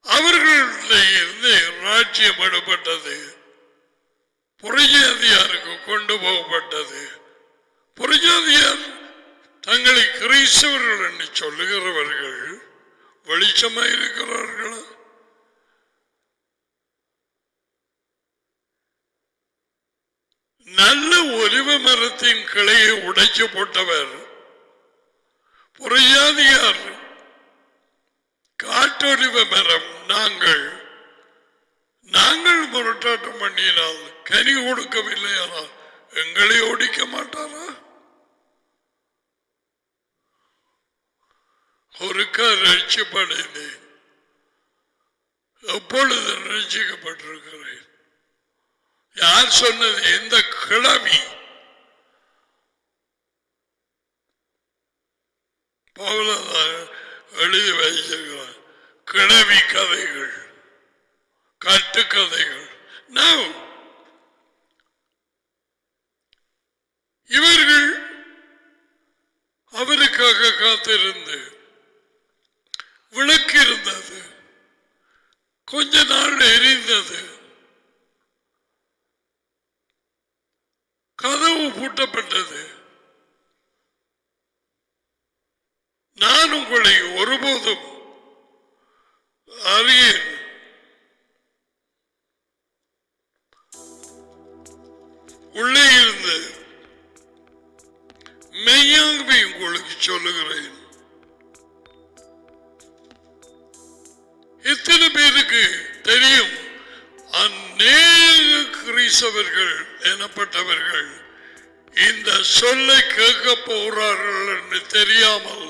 அவர்களிருந்து ராஜ்யம் எடுப்பட்டது, புறஜாதியாருக்கு கொண்டு போகப்பட்டது. புறஜாதியார் தங்களை கிறிஸ்தவர்கள் என்று சொல்லுகிறவர்கள் வெளிச்சமாக இருக்கிறார்களா? நல்ல ஒலிவ மரத்தின் கிளையை உடைச்சு போட்டவர் புறஜாதியார். காட்டொலிவ மரம் நாங்கள் முரட்டாட்டம் பண்ணினால் கனி கொடுக்கவில்லையானால் எங்களை ஓடிக்க மாட்டாரா? ஒருக்கா ரட்சிப்படைந்தேன், எப்பொழுது ரட்சிக்கப்பட்டிருக்கிறேன். யார் சொன்னது? எந்த கிழவி? எழுதி வைக்கிறார். கிழவி கதைகள், கட்டுக்கதைகள். இவர்கள் அவருக்காக காத்திருந்து விளக்கு இருந்தது, கொஞ்ச நாள் எரிந்தது, கதவு பூட்டப்பட்டது. நான் உங்களை ஒருபோதும் அறியேன், உள்ளே இருந்து மெய்யாகவே உங்களுக்கு சொல்லுகிறேன். எத்தனை பேருக்கு தெரியும்? அநேக கிறிஸ்தவர்கள் எனப்பட்டவர்கள் இந்த சொல்லை கேட்க போகிறார்கள் என்று தெரியாமல்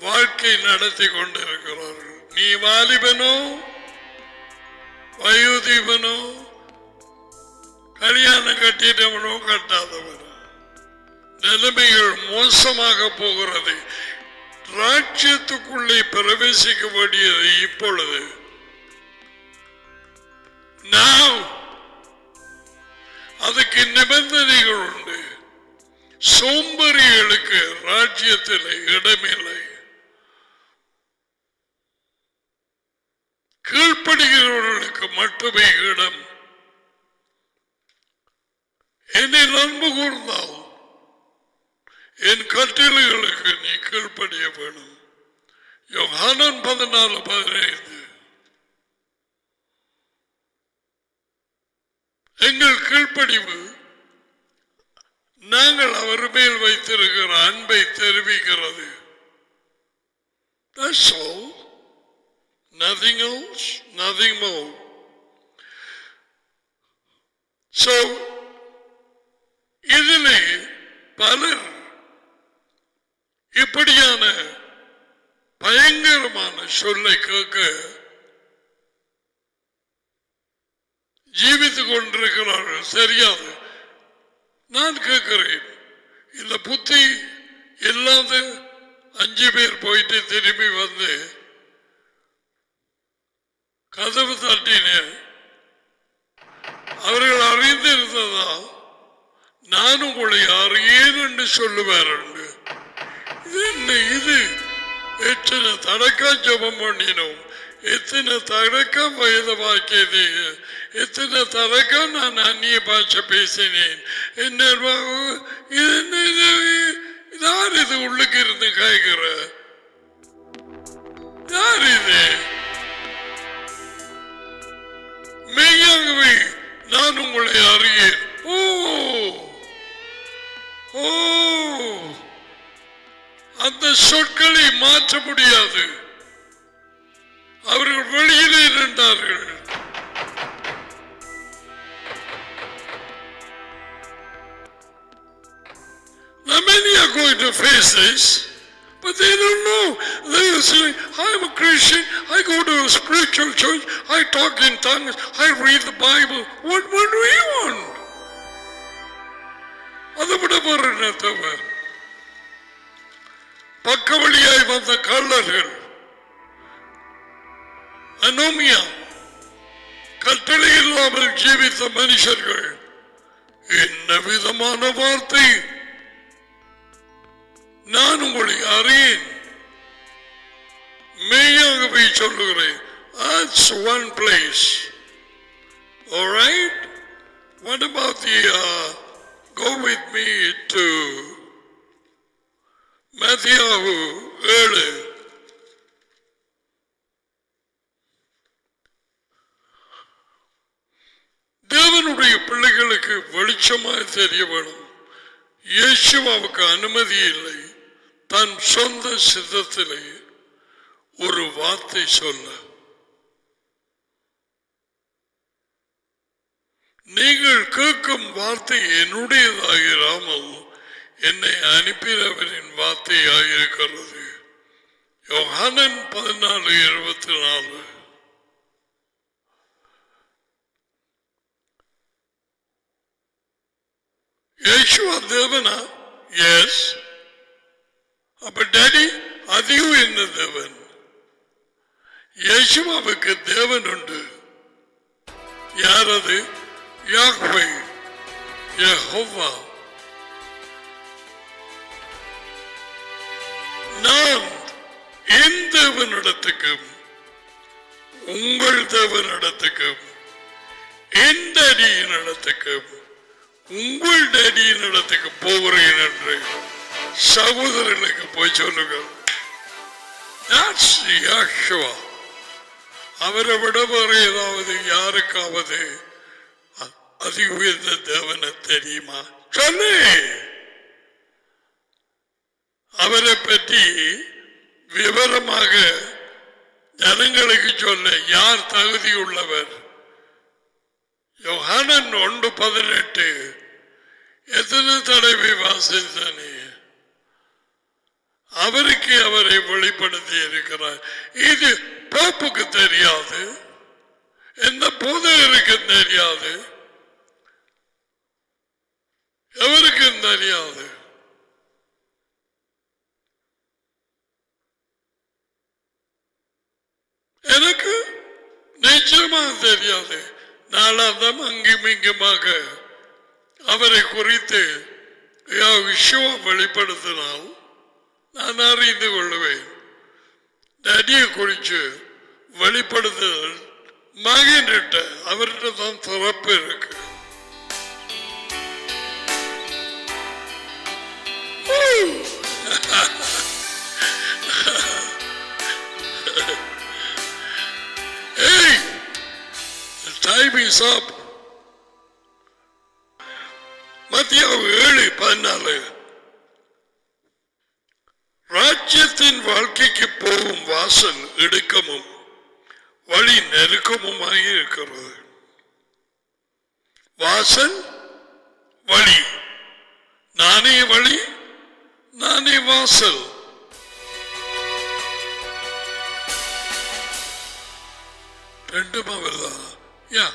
வாழ்க்கை நடத்தி கொண்டிருக்கிறார்கள். நீ வாலிபனோ வயோதிபனோ கல்யாணம் கட்டிட்டவனோ கட்டாதவனோ, நிலைமைகள் மோசமாக போகிறது. ராஜ்யத்துக்குள்ளே பிரவேசிக்க வேண்டியது இப்பொழுது. அதுக்கு நிபந்தனைகள் உண்டு. சோம்பரிகளுக்கு ராஜ்யத்தில் இடமில்லை, கீழ்ப்படுகிறவர்களுக்கு மட்டுமே இடம். என்னை அன்பு கூர்ந்தால் என் கட்டளைகளுக்கு நீ கீழ்ப்படிய வேணும். யோகானன் 14:15. எங்கள் கீழ்ப்படிவு நாங்கள் அவர் மேல் வைத்திருக்கிற அன்பை தெரிவிக்கிறது. That's all. Nothing else, nothing more. So, இதிலே பலர் இப்படியான பயங்கரமான சொல்லை கேட்க ஜீவித்துக் கொண்டிருக்கிறார்கள். சரியாது. நான் கேட்கிறேன், இந்த புத்தி இல்லாத 5 பேர் போயிட்டு திரும்பி வந்து கதவு தட்டின அவர்கள் அறிந்திருந்ததா? நான் உங்களை அறியேன் என்று சொல்லுவார். இது எத்தனை தடக்கா ஜபம் பண்ணினோம், எத்தனை தடக்கா வயத வாக்கியது, எத்தனை தடக்கா நான் அந்நிய பாஷை பேசினேன். யார் இது உள்ளுக்கு இருந்து காய்கிற? யார் இது? மெய்யாகவே நான் உங்களை அறியேன். அந்த சொற்களை மாற்ற முடியாது. அவர்கள் வெளியிலே இருந்தார்கள். Now many are going to face this. But they don't know. They are saying, I'm a Christian, I go to a spiritual church, I talk in tongues, I read the Bible. What do you want? அதை விட போறவர் பக்க வழியாய் வந்த கள்ளர்கள், anomia, கட்டளை இல்லாமல் ஜீவித்த மனுஷர்கள், என்ன விதமான வார்த்தை! நான் உங்களை அறியேன், மெய்யாகவே சொல்லுகிறேன். That's one place. All right? What about the go with me to Matthew 7. தேவனுடைய பிள்ளைகளுக்கு வெளிச்சமாய் தெரிய வேணும். இயேசுவுக்கு அனுமதி இல்லை தன் சொந்த சித்தத்திலே ஒரு வார்த்தை சொல்ல. நீங்கள் கேட்கும் வார்த்தை என்னுடையதாகிறாமல் என்னை அனுப்பினவரின் வார்த்தையாயிருக்கிறது. யோவான் 14:24. யேசுவா தேவனா? எஸ். அப்ப டாடி அதிகம் என்ன தேவன்? யேசுவாவுக்கு தேவன் உண்டு. யார் அது? யாஹ்வே, யெகோவா. நான் என் தேவனிடத்துக்கும் உங்கள் தேவனிடத்துக்கும் என் டேடியின் இடத்துக்கும் உங்கள் டேடியின் இடத்துக்கு போகிறேன் என்று சகோதரர்களுக்கு போய் சொல்லுங்கள். அவரை விட வேறு ஏதாவது யாருக்காவது அதி உயர்ந்த தேவனை தெரியுமா? சொல்லு. அவரை பற்றி விவரமாக ஜனங்களுக்கு சொல்ல யார் தகுதி உள்ளவர்? யோவான் 1:18 எத்தனை தடவை வாசித்தானே? அவருக்கு அவரை வெளிப்படுத்தி இருக்கிறார். இது போப்புக்கு தெரியாது, எந்த போதகருக்கு தெரியாது, எவருக்கும் தெரியாது. எனக்கு நிச்சயமாக தெரியாது. நாளாந்தம் அங்கும் இங்குமாக அவரை குறித்து விஷயம் வெளிப்படுத்தினால் நான் அறிந்து கொள்ளுவேன். நடியை குறித்து வெளிப்படுத்துதல் மகன்கிட்ட அவர்கிட்ட தான் சிறப்பு இருக்கு. Hey, the time is up. மத்திய 7:14 ராஜ்யத்தின் வாழ்க்கைக்கு போகும் வாசல் இடுக்கமும் வழி நெருக்கமுமாக இருக்கிறது. வாசல், வழி. நானே வழி, நானே வாசல். ரெண்டும் அவர்தான். யா,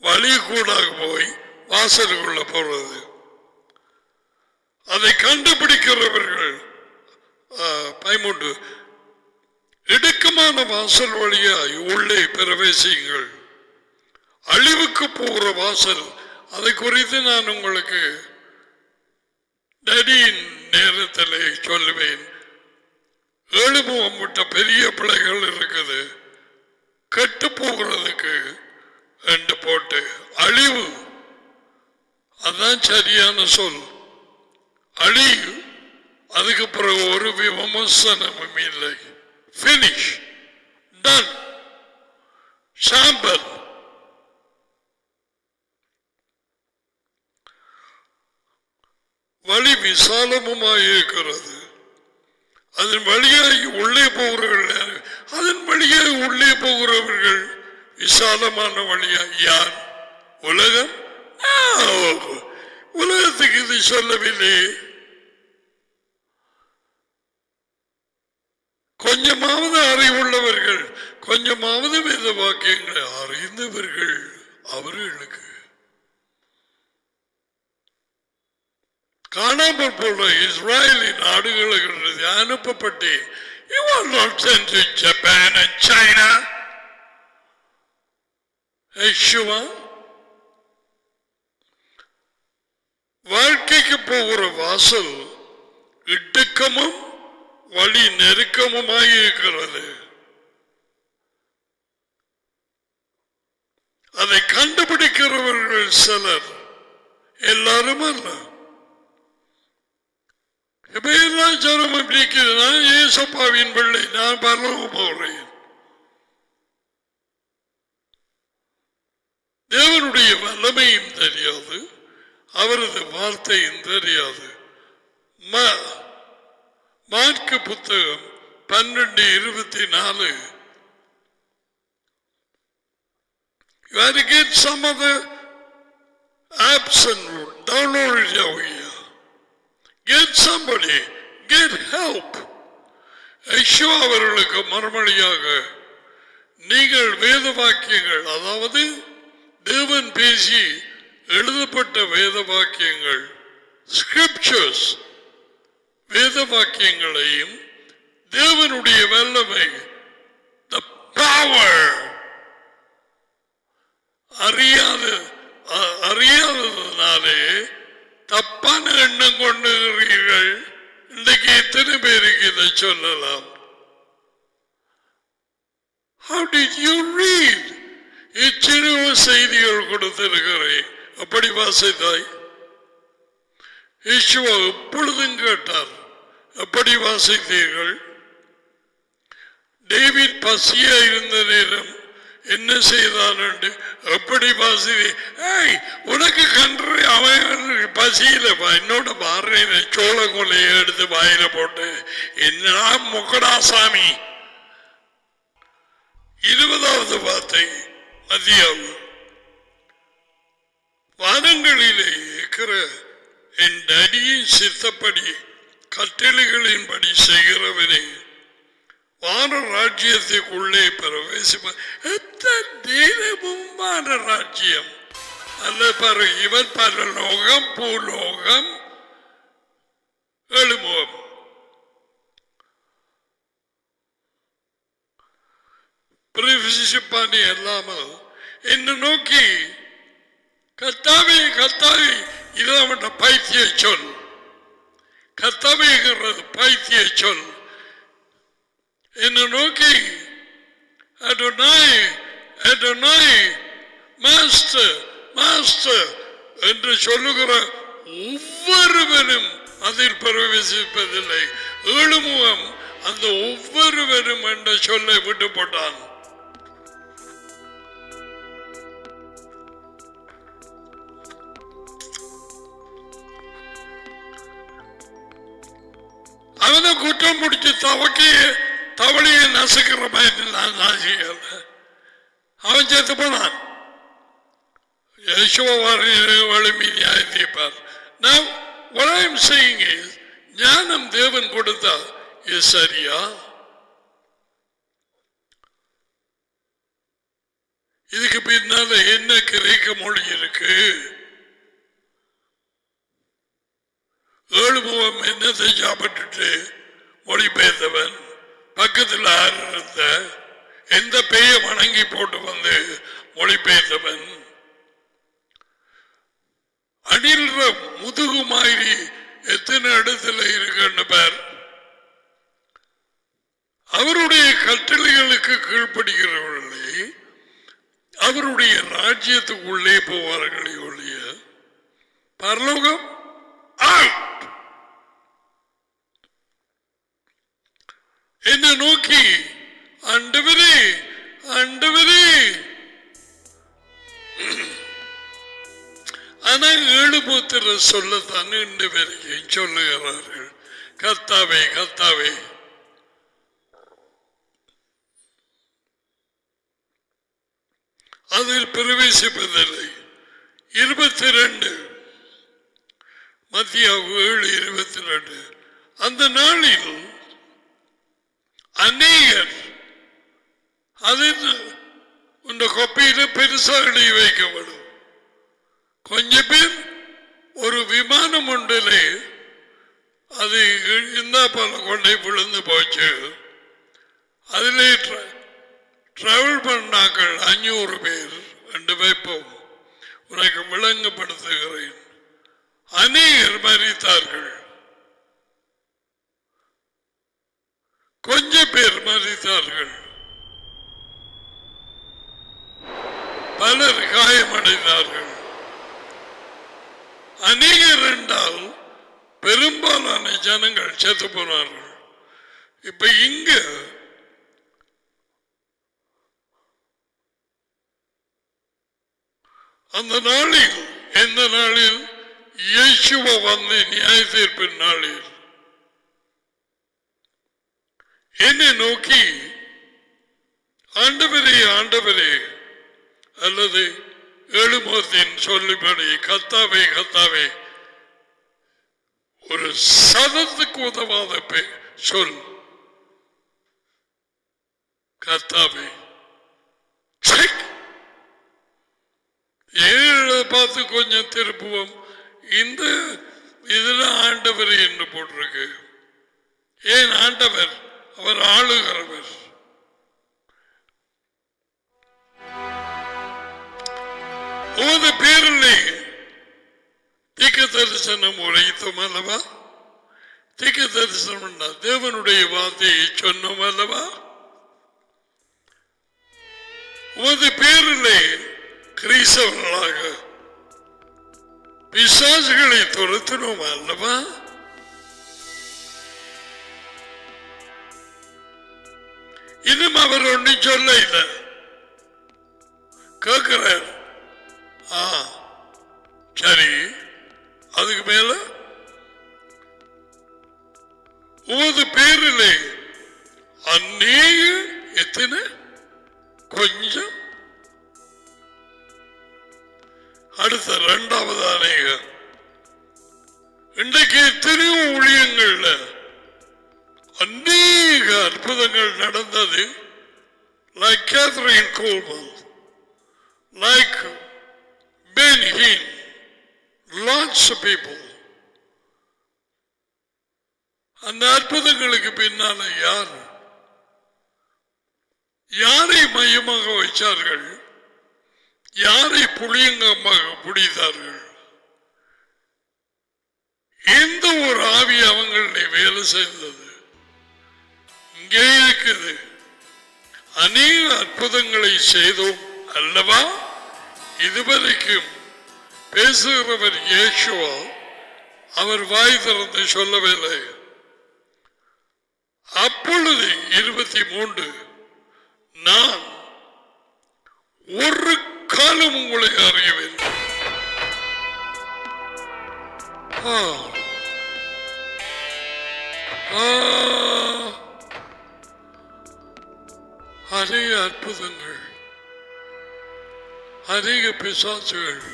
வழி கூட போய் வாசலுக்குள்ள போறது. அதை கண்டுபிடிக்கிறவர்கள் பயமுண்டு. இடுக்கமான வாசல் வழியாய் உள்ளே பிரவேசிங்கள். அழிவுக்கு போகிற வாசல், அதை குறித்து நான் உங்களுக்கு டேடியின் நேரத்தில் சொல்லுவேன். 7 முகம் விட்ட பெரிய பிள்ளைகள் இருக்குது, கெட்டு போகிறதுக்கு என்று போட்டு. அழிவு அதான் சரியான சொல். அழிவு, அதுக்கு பிறகு ஒரு விமர்சனமும் இல்லை. பினிஷ், டன், சாம்பல். வழி விசாலமுமாய் இருக்கிறது. அதன் வழியாய் உள்ளே போகிறவர்கள், அதன் வழியாய் உள்ளே போகிறவர்கள் விசாலமான வழியாய். யார்? உலகம் உலகத்துக்கு இது சொல்லவில்லை. கொஞ்சமாவது அறிவுள்ளவர்கள், கொஞ்சமாவது வேத வாக்கியங்களை அறிந்தவர்கள் அவர்களுக்கு காணாமல் போல இஸ்ரேலின் நாடுகளுக்கு அனுப்பப்பட்டு you are not sent to Japan and China. Yeshua வாழ்க்கைக்கு போகிற வாசல் இடுக்கமும் வழி நெருக்கமுமாய் இருக்கிறது. அதை கண்டுபிடிக்கிறவர்கள் சிலர், எல்லாரும் அல்ல. எல்லாம் ஜனமும் நீக்கிறது. நான் ஏசப்பாவின் பிள்ளை, நான் பரலோகம் போகிறேன். தேவனுடைய வல்லமையும் தெரியாது, அவரது வார்த்தையும் தெரியாது. மார்க்கு புத்தகம் 12:24. You have to get some of the apps and download it over here. Get somebody, get help. ஐயோ அவர்களுக்கு மறுமொழியாக நீங்கள் வேத வாக்கியங்கள், அதாவது தேவன் பேசி எழுதப்பட்ட வேத வாக்கியங்கள், ஸ்கிரிப்சர்ஸ், வேத வாக்கியங்களையும் தேவனுடைய வல்லமை, the power, அறியாததுனாலே தப்பான எண்ணம் கொண்டுகிறீர்கள். இன்றைக்கு எத்தனை பேருக்கு இதை சொல்லலாம்? How did you read? எத்தனையோ செய்திகள் கொடுத்திருக்கிறேன். அப்படி வாசித்தாய்? இயேசுவா எப்பொழுதும் கேட்டார், எப்படி வாசித்தீர்கள்? டேவிட் பசியா இருந்த நேரம் என்ன செய்தான் என்று எப்படி வாசி? உனக்கு கன்று அவன் பசியில என்னோட மாறுறேன், சோள கொலையை எடுத்து வாயில போட்டு என்ன முக்கடாசாமி. 20வது வார்த்தை மதியம், வானங்களிலே இருக்கிற என் அடியின் சித்தப்படி கட்டளைகளின்படி செய்கிறவனே வான ராஜ்யத்துக்குள்ளே பிரவேசிப்ப. தினமும் வான ராஜ்யம் அல்ல பாரு, இவன் பரலோகம் பூலோகம் எழுமுகம். பிரவேசிப்பானி இல்லாமல் என்ன நோக்கி கத்தாவே கத்தாவே, இது அவன் பைத்திய சொல். கத்தாவேங்கிறது பைத்திய சொல். என்ன நோக்கி அடோனாய் அடோனாய் மாஸ்டர் மாஸ்டர் என்று சொல்லுகிற ஒவ்வொருவரும் அதில் பிரவேசிப்பதில்லை. ஏழுமுகம் அந்த ஒவ்வொருவரும் என்ற சொல்லை விட்டு போட்டான். அவனை குற்றம் முடிச்சு தவளையை நசுக்கிற மாதிரி நான் செய்யல. அவன் சேர்த்து போனான். What I am saying is, ஞானம் தேவன் கொடுத்தா இது சரியா? இதுக்கு பின்னால என்ன கிரேக்க மொழி இருக்கு? ஏழுமுகம் என்னத்தை சாப்பிட்டுட்டு மொழிபெயர்த்தவன், பக்கத்தில் இருந்த எந்த பெய வணங்கி போட்டு வந்து மொழிபெயர்த்தவன், அணில்ற முதுகு மாதிரி எத்தனை இடத்துல இருக்குன்னு பேர். அவருடைய கட்டளைகளுக்கு கீழ்ப்படுகிறவர்களே அவருடைய ராஜ்யத்துக்குள்ளே போவார்களே ஒழிய பரலோகம் என்ன நோக்கி ஆண்டவரே ஆண்டவரே. ஆனால் ஏழுபுத்திர சொல்லத்தான் இன்று வரைக்கும் சொல்லுகிறார்கள், கர்த்தாவே கர்த்தாவே. அதில் பிரவேசிப்பதில்லை. 22 மத்திய 7:22 அந்த நாளில் அநேகர் அதில் இந்த கொப்பையில பெருசா எழுதி வைக்கப்படும். கொஞ்சம் பேர் ஒரு விமானம் ஒன்றிலே அது இந்த போல கொண்டே விழுந்து போச்சு. அதிலே டிராவல் பண்ணாக்கள் 500 பேர் என்று வைப்போம். உனக்கு விளங்கப்படுத்துகிறேன். அநேகர் மரித்தார்கள். கொஞ்சம் பேர் மரித்தார்கள். பலர் காயமடைந்தார்கள். அநேகர் என்றால் பெரும்பாலான ஜனங்கள் செத்து போனார்கள். இப்ப இங்க அந்த நாளில், எந்த நாளில்? இயேசுவ வந்து நியாய தீர்ப்பின் நாளில் என்னை நோக்கி, ஆண்டவரே ஆண்டவரே, அல்லது எழுமுகத்தின் சொல்லிபடி, கத்தாவே கத்தாவே, ஒரு சதத்துக்கு உதவாத சொல் கத்தாவே. ஏழை பார்த்து கொஞ்சம் திருப்புவோம். இந்த இதுல ஆண்டவர் என்று போட்டிருக்கு. ஏன் ஆண்டவர்? அவர் ஆளுகிறவர். உமது பேரிலே தீர்க்க தரிசனம் உரைத்தோம் அல்லவா? தீர்க்க தரிசனம் தேவனுடைய வார்த்தையை சொன்னோம் அல்லவா? உமது பேரிலே கிறிஸ்தவர்களாக பிசாசுகளை துரத்தினோம் அல்லவா? இன்னும் அவர் ஒன்றும் சொல்ல இல்லை. கேட்கிறார். சரி, அதுக்கு மேல உமது பேரிலே அநேக, எத்தனை? கொஞ்சம். அடுத்த 2வது அநேக. இன்றைக்கு எத்தனையோ ஊழியங்கள்ல அநேக அற்புதங்கள் நடந்தது. Like Catherine Coleman, like Ben Hinn, lots of people. அந்த அற்புதங்களுக்கு பின்னால யாரை மையமாக வைச்சார்கள்? யாரை புளியங்கமாக பிடித்தார்கள்? எந்த ஒரு ஆவி அவங்களை வேலை செய்தது? இங்கே இருக்குது. அநேக அற்புதங்களை செய்தோம் அல்லவா? இதுவரைக்கும் பேசுகிறவர் இயேசுவா. அவர் வாய் திறந்து சொல்லவில்லை. அப்பொழுது 23, நான் ஒரு காலம் உங்களை அறியவில்லை. அநேக அற்புதங்கள், அநேக பிசாசுகள்.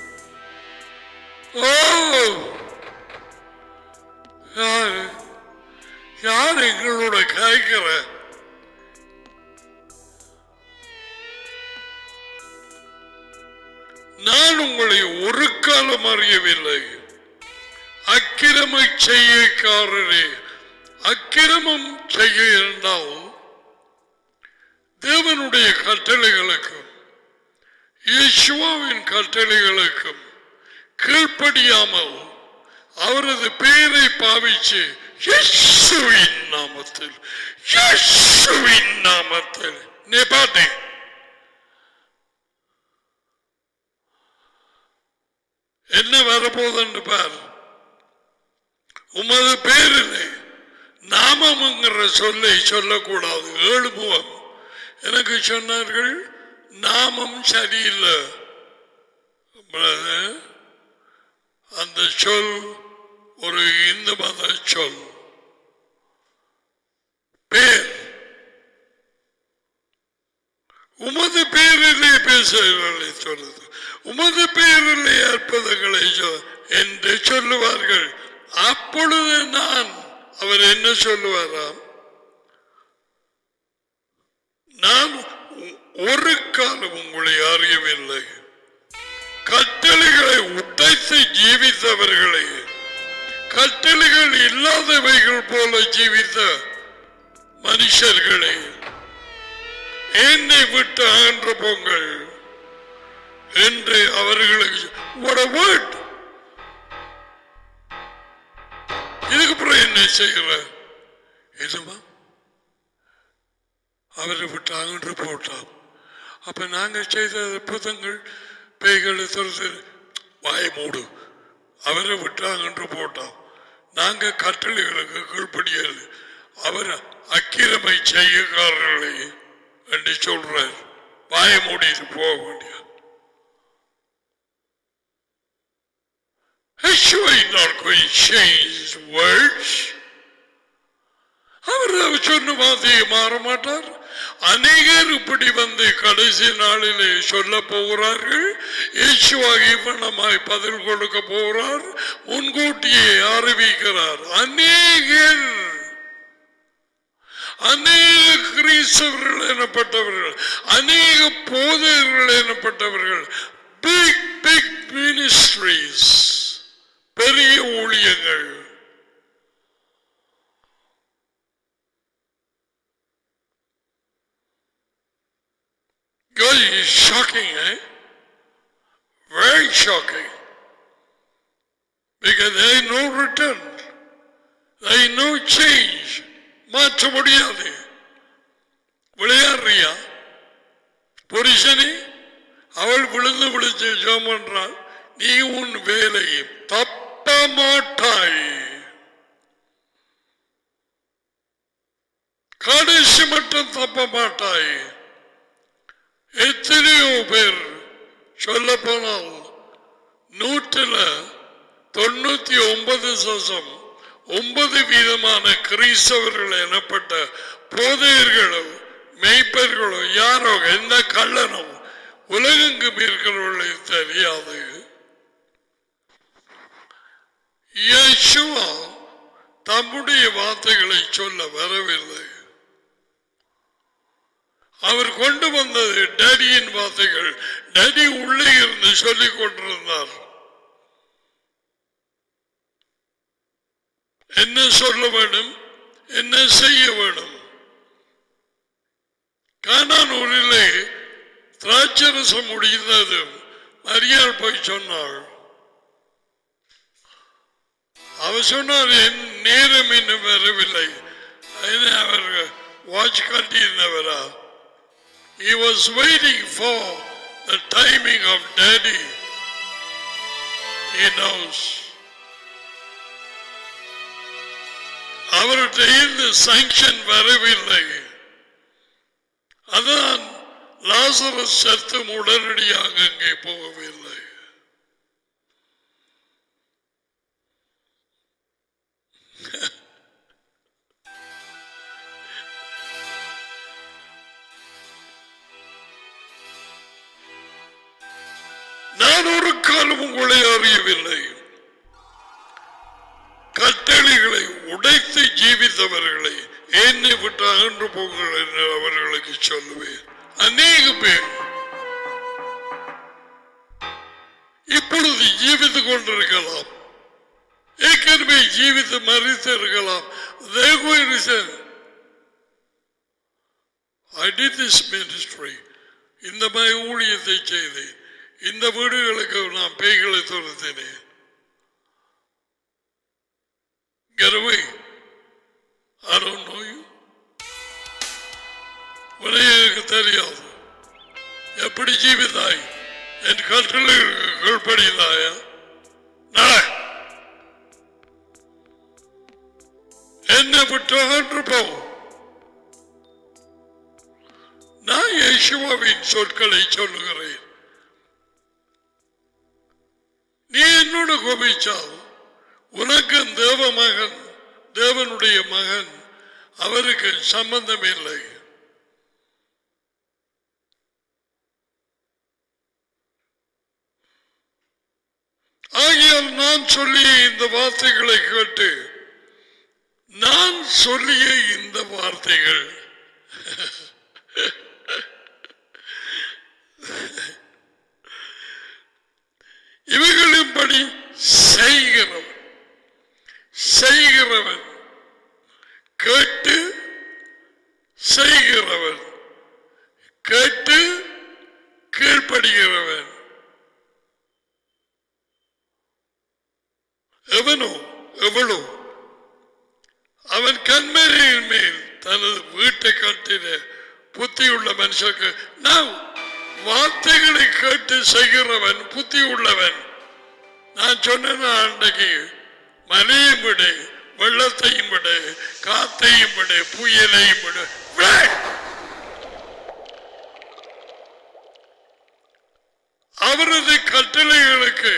யார் எங்களோட காய்க்கிற? நான் உங்களை ஒரு காலம் அறியவில்லை. அக்கிரம செய்யக்காரரே, அக்கிரமம் செய்ய என்றால் தேவனுடைய கட்டளைகளுக்கும் இயேசுவின் கட்டளைகளுக்கும் கீழ்ப்படியாமல் அவரது பெயரை பாவிச்சு இயேசுவின் நாமத்தில், இயேசுவின் நாமத்தில் நீ பாட்டே என்ன வரப்போகுது பார். உமது பேரிலே நாமம்ங்கிற சொல்லை சொல்லக்கூடாது. 7 முகம் எனக்கு சொன்னார்கள். நாமம் சரியில்லை. அந்த சொல் ஒரு இந்து மத சொல். பேர், உமது பேரிலே பேசுகிறவர்களை சொல்றது. உமது பெயரிலே அற்புதங்களை என்று சொல்லுவார்கள். அப்பொழுது நான், அவர் என்ன சொல்லுவாராம், நான் ஒரு காலம் உங்களை அறியவில்லை. கட்டளைகளை உடைத்து ஜீவித்தவர்களை, கட்டளைகள் இல்லாதவைகள் போல ஜீவித்த மனுஷர்களை என்னை விட்டு அகன்று போங்கள் என்று அவர்களுக்கு இதுக்கு பிறகு என்ன செய்கிற இதுமா அவரை விட்டு அகன்று போட்டோம். அப்ப நாங்கள் செய்த அற்புதங்கள், பேய்களை துரத்து, வாய மூடு, அவரை விட்டு அகன்று போட்டோம். நாங்க கட்டளைகளுக்கு கீழ்ப்படியல், அவர் அக்கிரமை செய்யக்காரர்களை என்று சொல்றார். வாய மூடிட்டு போக வேண்டிய அவர் சொன்ன வார்த்தையை மாற மாட்டார். அநேகர் இப்படி வந்து கடைசி நாளிலே சொல்ல போகிறார்கள். இயேசுவா இவ்வண்ணமாய் பதில் கொடுக்க போகிறார், முன்கூட்டியே அறிவிக்கிறார். அநேக கிறிஸ்தவர்கள் எனப்பட்டவர்கள், அநேக போதகர்கள் எனப்பட்டவர்கள், பிக் பிக் மினிஸ்ட்ரீஸ், பெரிய ஊழியங்கள், It's shocking, eh? Very shocking. Because there is no return. There is no change. மாற்ற முடியாது. விளையாடுறியா? புருஷனே, அவள் விழுந்து விழுந்து ஜெபம் பண்றாள், நீ உன் வேலையை தப்ப மாட்டாய். கடைசி மட்டும் தப்ப மாட்டாய். எத்தனையோ பேர், சொல்ல போனால் 99% கிறிஸ்தவர்கள் எனப்பட்ட போதையர்களும் மெய்ப்பர்களும் யாரோ, எந்த கள்ளனும் உலகெங்கும் இருக்கிறவர்களுக்கு தெரியாது. இயேசுவா தம்முடைய வார்த்தைகளை சொல்ல வரவில்லை. அவர் கொண்டு வந்தது டேடியின் வார்த்தைகள். டேடி உள்ளே இருந்து சொல்லிக் கொண்டிருந்தார். என்ன சொல்ல வேண்டும், என்ன செய்ய வேண்டும். கானானூரிலே திராட்சரசம் முடிந்தது. மரியாள் போய் சொன்னாள். அவர் சொன்னார், என் நேரம் இன்னும் வரவில்லை. அவர் watch கட்டியிருந்தவரா? He was waiting for the timing of Daddy. He knows. அவருடைய இந்த sanction வரவில்லை. அதான் லாசரஸ் செத்து உடனடியாக அங்கே போகவில்லை. நான் ஒரு காலம் உங்களை அறியவில்லை. கட்டளைகளை உடைத்து ஜீவித்தவர்களை என்னை விட்டு அகன்று போங்கள் என்று அவர்களுக்கு சொல்லுவேன். அநேக பேர் இப்பொழுது ஜீவித்துக் கொண்டிருக்கலாம், ஏற்கனவே ஜீவித்து மறித்து இருக்கலாம். I did this ministry, இந்த மாதிரி ஊழியத்தை செய்தேன், இந்த வீடுகளுக்கு நான் பேய்களை துரத்தினேன். Get away. I don't know you. உனக்கு தெரியாது. எப்படி ஜீவித்தாய்? என் கட்டளைகள் படித்தாயா? என்னை விட்டு அகன்று போ. நான் இயேசுவின் சொற்களை சொல்லுகிறேன். நீ என்னோட கோபிச்சால் உனக்கு தேவமகன், தேவனுடைய மகன், அவருக்கு சம்பந்தம் இல்லை. ஆகையால் நான் சொல்லிய இந்த வார்த்தைகளை கேட்டு நான் சொல்லிய இந்த வார்த்தைகள் இவைகளின்படி செய்கிறவன் கேட்டு செய்கிறவன் கேட்டு கீழ்ப்படுகிறவன் எவனோ எவளோ அவன் கண்மலையின் மேல் தனது வீட்டை கட்டின புத்தியுள்ள மனுஷனுக்கு நான் வார்த்தைகளை கேட்டு செய்கிறவன் புத்தி உள்ளவன். நான் சொன்ன அன்றைக்கு மலையும் விடு, வெள்ளத்தையும் விடு, காத்தையும் விடு, புயலையும் விடு, அவரது கட்டளைகளுக்கு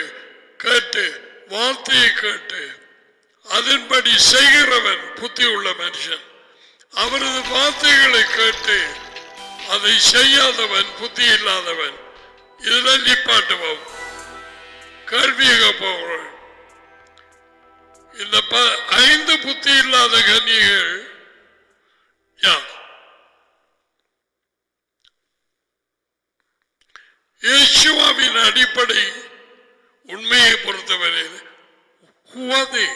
கேட்டு வார்த்தையை கேட்டு அதன்படி செய்கிறவன் புத்தி உள்ள மனுஷன். அவரது வார்த்தைகளை கேட்டு அதை செய்யாதவன் புத்தி இல்லாதவன். இதெல்லாம் நிப்பாட்டுவோம். கேள்வியாக போகிறோம். இந்த 5 புத்தி இல்லாத கன்னிகள் யார்? இயேசுவின் அடிப்படை உண்மையை பொறுத்தவரையில் who are they?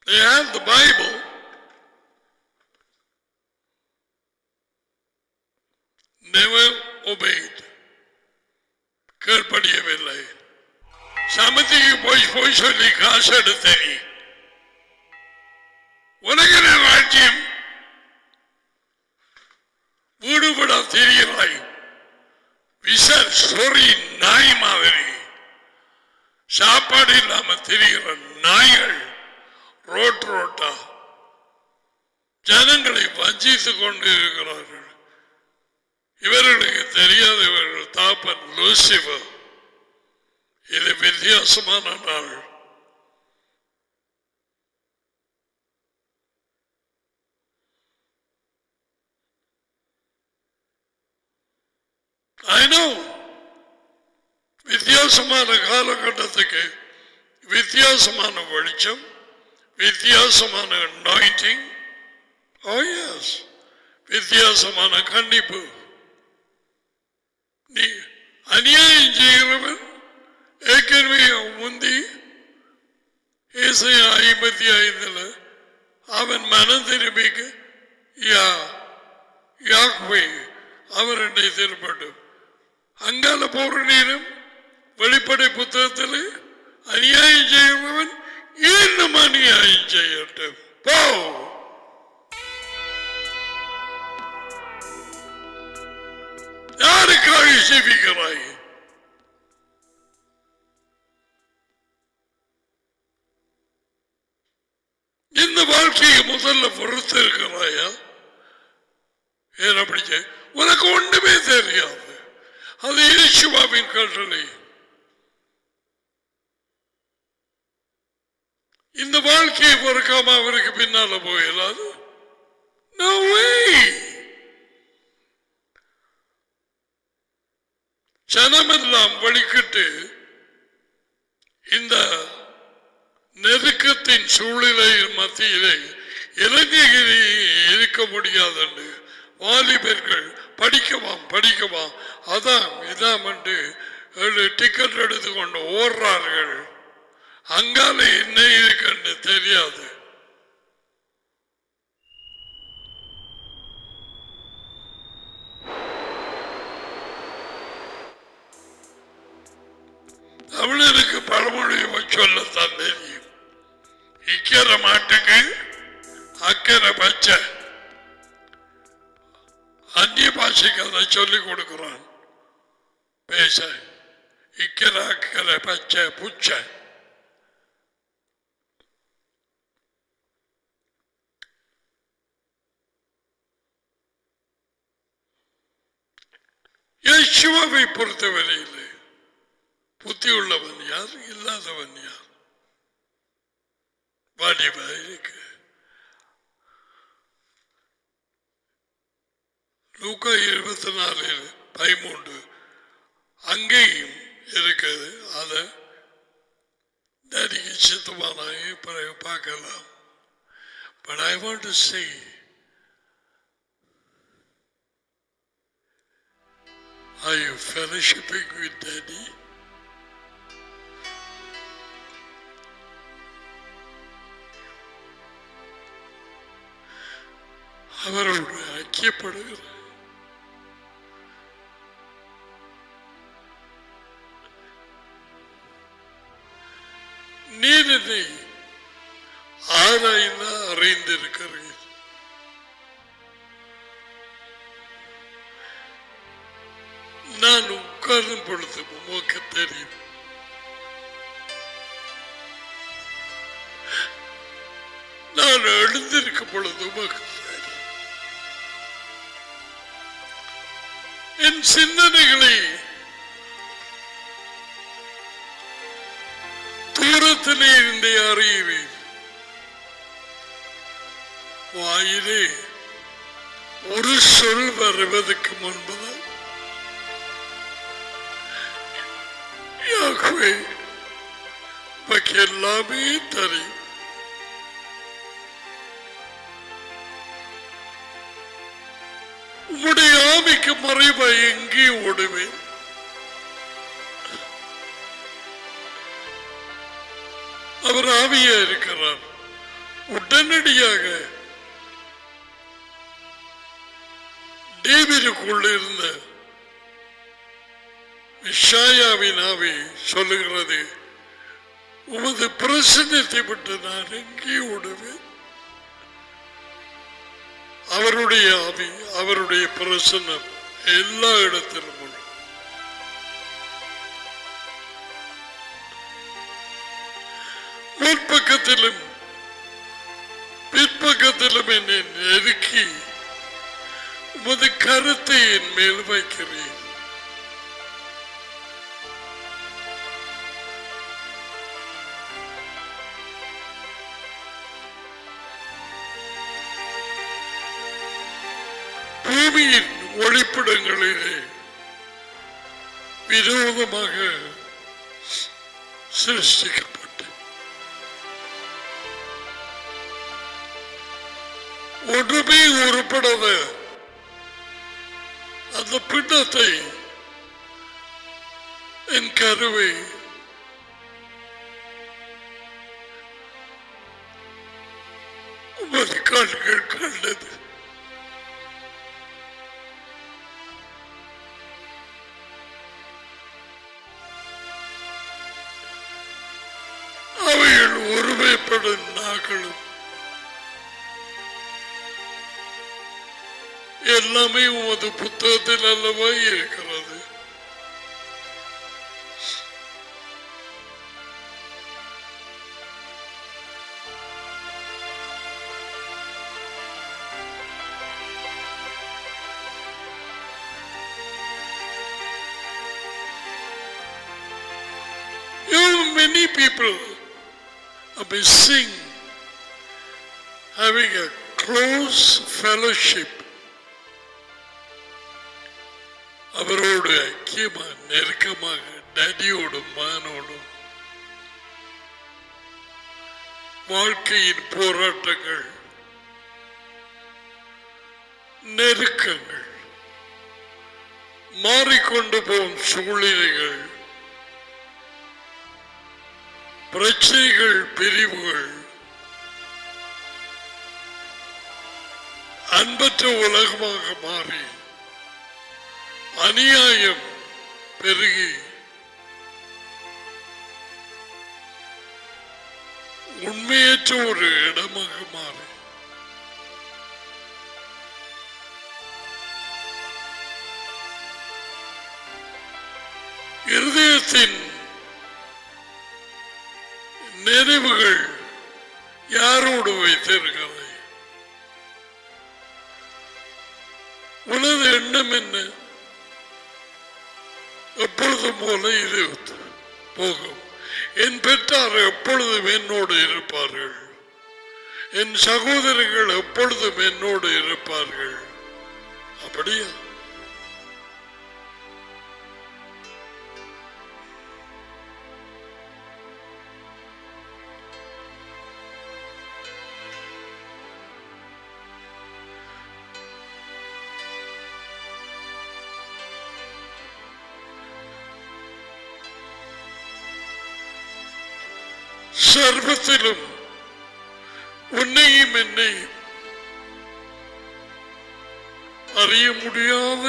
They have the Bible. Never obeyed. கீழ்ப்படியவில்லை. சமதிக்கு போய் சொல்லி காசு எடுத்த நீ உனக்கு ராஜ்யம் வீடு விட தெரியலாய் விசார் சொறி நாய் மாதிரி சாப்பாடு இல்லாம தெரிகிற நாய்கள் ரோட்டா ஜனங்களை வஞ்சித்துக் கொண்டு இருக்கிறார்கள். இவர்களுக்கு தெரியாத இவர்கள் தாப்பன் லூசிபர். இது வித்தியாசமான நாள். I know வித்தியாசமான காலகட்டத்துக்கு வித்தியாசமான வெளிச்சம், வித்தியாசமான anointing. Oh yes, வித்தியாசமான கண்டிப்பு. நீ அநியாயம் செய்கிறவன் ஏற்கனவே முந்தி ஏசாயா 55 அவன் மனம் திரும்பிக்க யாக்வே அவர் என்னை திரும்பட்டும். அங்கால போற நேரம் வெளிப்படை புத்தகத்தில் அநியாயம் செய்கிறவன் இன்னும் அநியாயம் செய்யட்டும். போ யாருக்காக சேவிக்கிறாய்? இந்த வாழ்க்கையை முதல்ல பொறுத்து இருக்கிறாயா? ஏன் அப்படி உனக்கு ஒன்றுமே தெரியாது. அது இயேசுவின் கட்டளை. இந்த வாழ்க்கையை பொறுக்காம அவருக்கு பின்னால போயிடாது. No way. ஜனமெல்லாம் வழிகிட்டு இந்த நெருக்கத்தின் சூழ்நிலை மத்தியிலே இலங்கையில் இருக்க முடியாது. வாலிபர்கள் படிக்கவாம் அதான் இதாம் என்று 7 டிக்கெட் எடுத்துக்கொண்டு ஓடுறார்கள். அங்கால என்ன இருக்குன்னு தெரியாது. தமிழருக்கு பழமொழி சொல்லத்தான் தெரியும். இக்கரை மாட்டுக்கு அக்கறை பச்சை. அந்நிய பாஷைக்கு அதை சொல்லிக் கொடுக்கிறான். பேச இக்கரை அக்கறை பச்சை புச்சை. இயேசுவை பொறுத்தவரையில் புத்தி உள்ளவன் யார், இல்லாதவன் யார்? வாலிபருக்கு லூக்கா 24:13 அங்கேயும் இருக்குது. அதை நடிகை சித்தமானாகி பிறகு பார்க்கலாம். But I want to say, are you fellowshipping with Daddy? அவரோடு ஐக்கியப்படுகிற நீர் என்னை ஆராய்ந்து அறிந்திருக்கிறீர். நான் உட்கார்ந்தும் பொழுது உமக்கு தெரியும். நான் எழுந்திருக்கும் பொழுது உமக்கு தெரியும். என் சிந்தனைகளை தூரத்திலே இருந்தே அறிகிறேன். வாயிலே ஒரு சொல் வருவதற்கு முன்புதான் யாகவே உமக்கு எல்லாமே தெரியும். உம்முடைய ஆவிக்கு மறைவா எங்கே ஓடுவேன்? அவர் ஆவியா இருக்கிறார். உடனடியாக டேவிடுக்குள் இருந்த இஷாயாவின் ஆவி சொல்லுகிறது, உமது பிரசன்னத்தை விட்டு நான் எங்கே ஓடுவேன்? அவருடைய ஆவி, அவருடைய பிரசன்னம் எல்லா இடத்திலும் உண்டு. முற்பக்கத்திலும் பிற்பக்கத்திலும் என்னை நெருக்கி உமது கருத்தை என் மேல் வைக்கிறேன். பூமியின் ஒளிப்பிடங்களிலே விரோதமாக சிருஷ்டிக்கப்பட்ட ஒன்றுமே உருப்படாத அந்த பிண்டத்தை, என் கருவை உமது கண்கள் கண்டது. அவைகள் ஒருமைப்படும் நாட்களும் எல்லாமே உமது புத்தகத்தில் அல்லவா இருக்கிறது. Many people are missing having a close fellowship. அவரோடு ஐக்கியமாக நெருக்கமாக டேடியோடும் மகனோடும் வாழ்க்கையின் போராட்டங்கள், நெருக்கங்கள், மாறிக்கொண்டு போகும் சூழ்நிலைகள், பிரச்சனைகள், பிரிவுகள், அன்பற்ற உலகமாக மாறி அநியாயம் பெருகி உண்மையற்ற ஒரு இடமாக மாறி இருதயத்தின் நினைவுகள் யாரோடு வைத்திருக்கிறது? உனது எண்ணம் என்ன? எப்பொழுதும் போல இது போகும். என் பெற்றார் எப்பொழுதும் என்னோடு இருப்பார்கள், என் சகோதரர்கள் எப்பொழுதும் என்னோடு இருப்பார்கள். அப்படியா? சர்வத்திலும் உன்னையும் என்னையும் அறிய முடியாத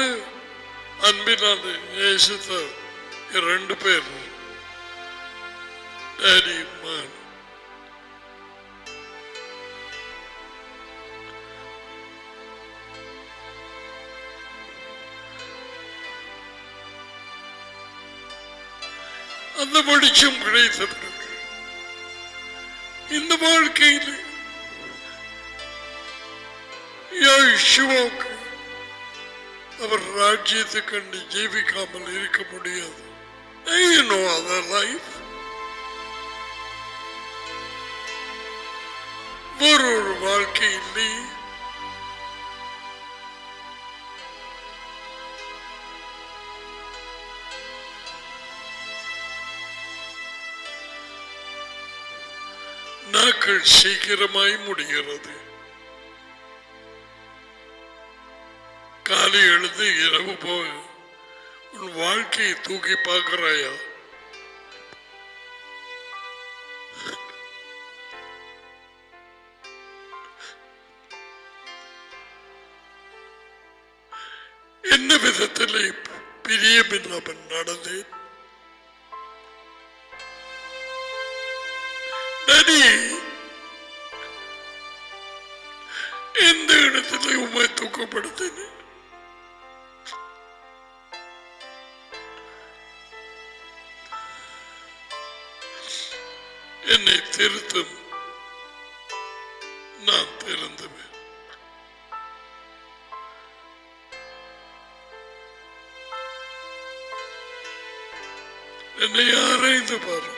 அன்பினால் நேசித்த இரண்டு பேர், டாடி மான். அந்த வெளிச்சம் கிடைத்தவர்கள் இந்த வாழ்க்கையில் யேசுவுக்கு அவர் ராஜ்யத்தை கண்டு ஜீவிக்காமல் இருக்க முடியாது. You know other life. வேறொரு வாழ்க்கை இல்லை. நாட்கள் சீக்கிரமாய் முடிகிறது. காலை எழுந்து இரவு போக உன் வாழ்க்கையை தூக்கி பார்க்கிறாயா? என்ன விதத்திலே பிரியமில்லாமல் நடந்தேன்? எந்த இடத்திலே உண்மை தூக்கப்படுத்தினேன்? என்னை திருத்தும், நான் திருந்துவேன். என்னை ஆராய்ந்து பாரு.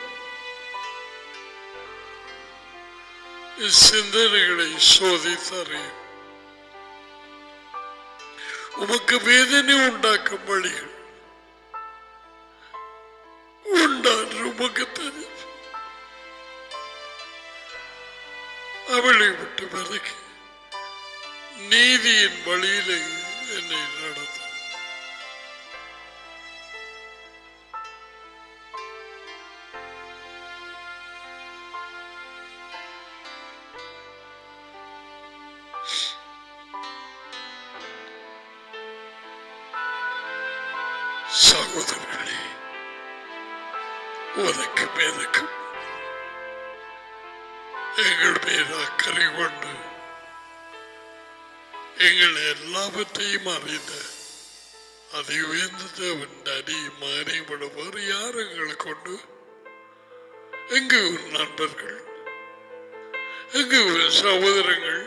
சிந்தனைகளை சோதித்தறியும். உமக்கு வேதனை உண்டாக்கும் வழிகள் உண்டான் உமக்கு தெரியும். அவளை விட்டு விலகி நீதியின் வழியிலே என்னை நடத்த. சகோதரர்களே, உனக்கும் எனக்கும் எங்கள் மேல் அக்கறை கொண்டு எங்கள் எல்லாவற்றையும் அறிந்த அதை உயர்ந்த தேவன் அடி மாறிவிட வேறு யார் எங்களை கொண்டு? எங்கு உன் நண்பர்கள்? எங்கு உன் சகோதரங்கள்?